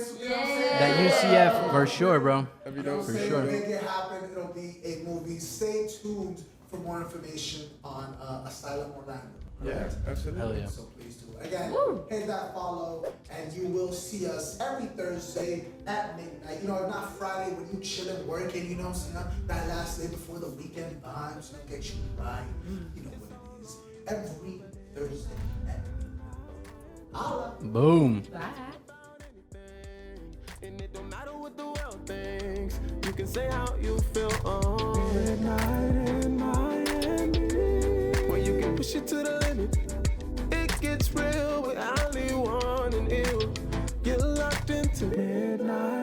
That UCF for sure, bro. That'd be dope. For sure. Make it happen. It'll be a movie. Stay tuned for more information on Asylum Orlando. Yeah, absolutely. Hell yeah. So please do. Again, Woo. hit that follow, and you will see us every Thursday at midnight. You know, if not Friday when you chilling, working. You know, so, you know, that last day before the weekend vibes, you know, get you right. You know what it is. Every Thursday at midnight. Holla. Boom. Bye. And it don't matter what the world thinks. You can say how you feel on midnight in Miami. When you can push it to the limit, it gets real with only one and ill. Get locked into midnight.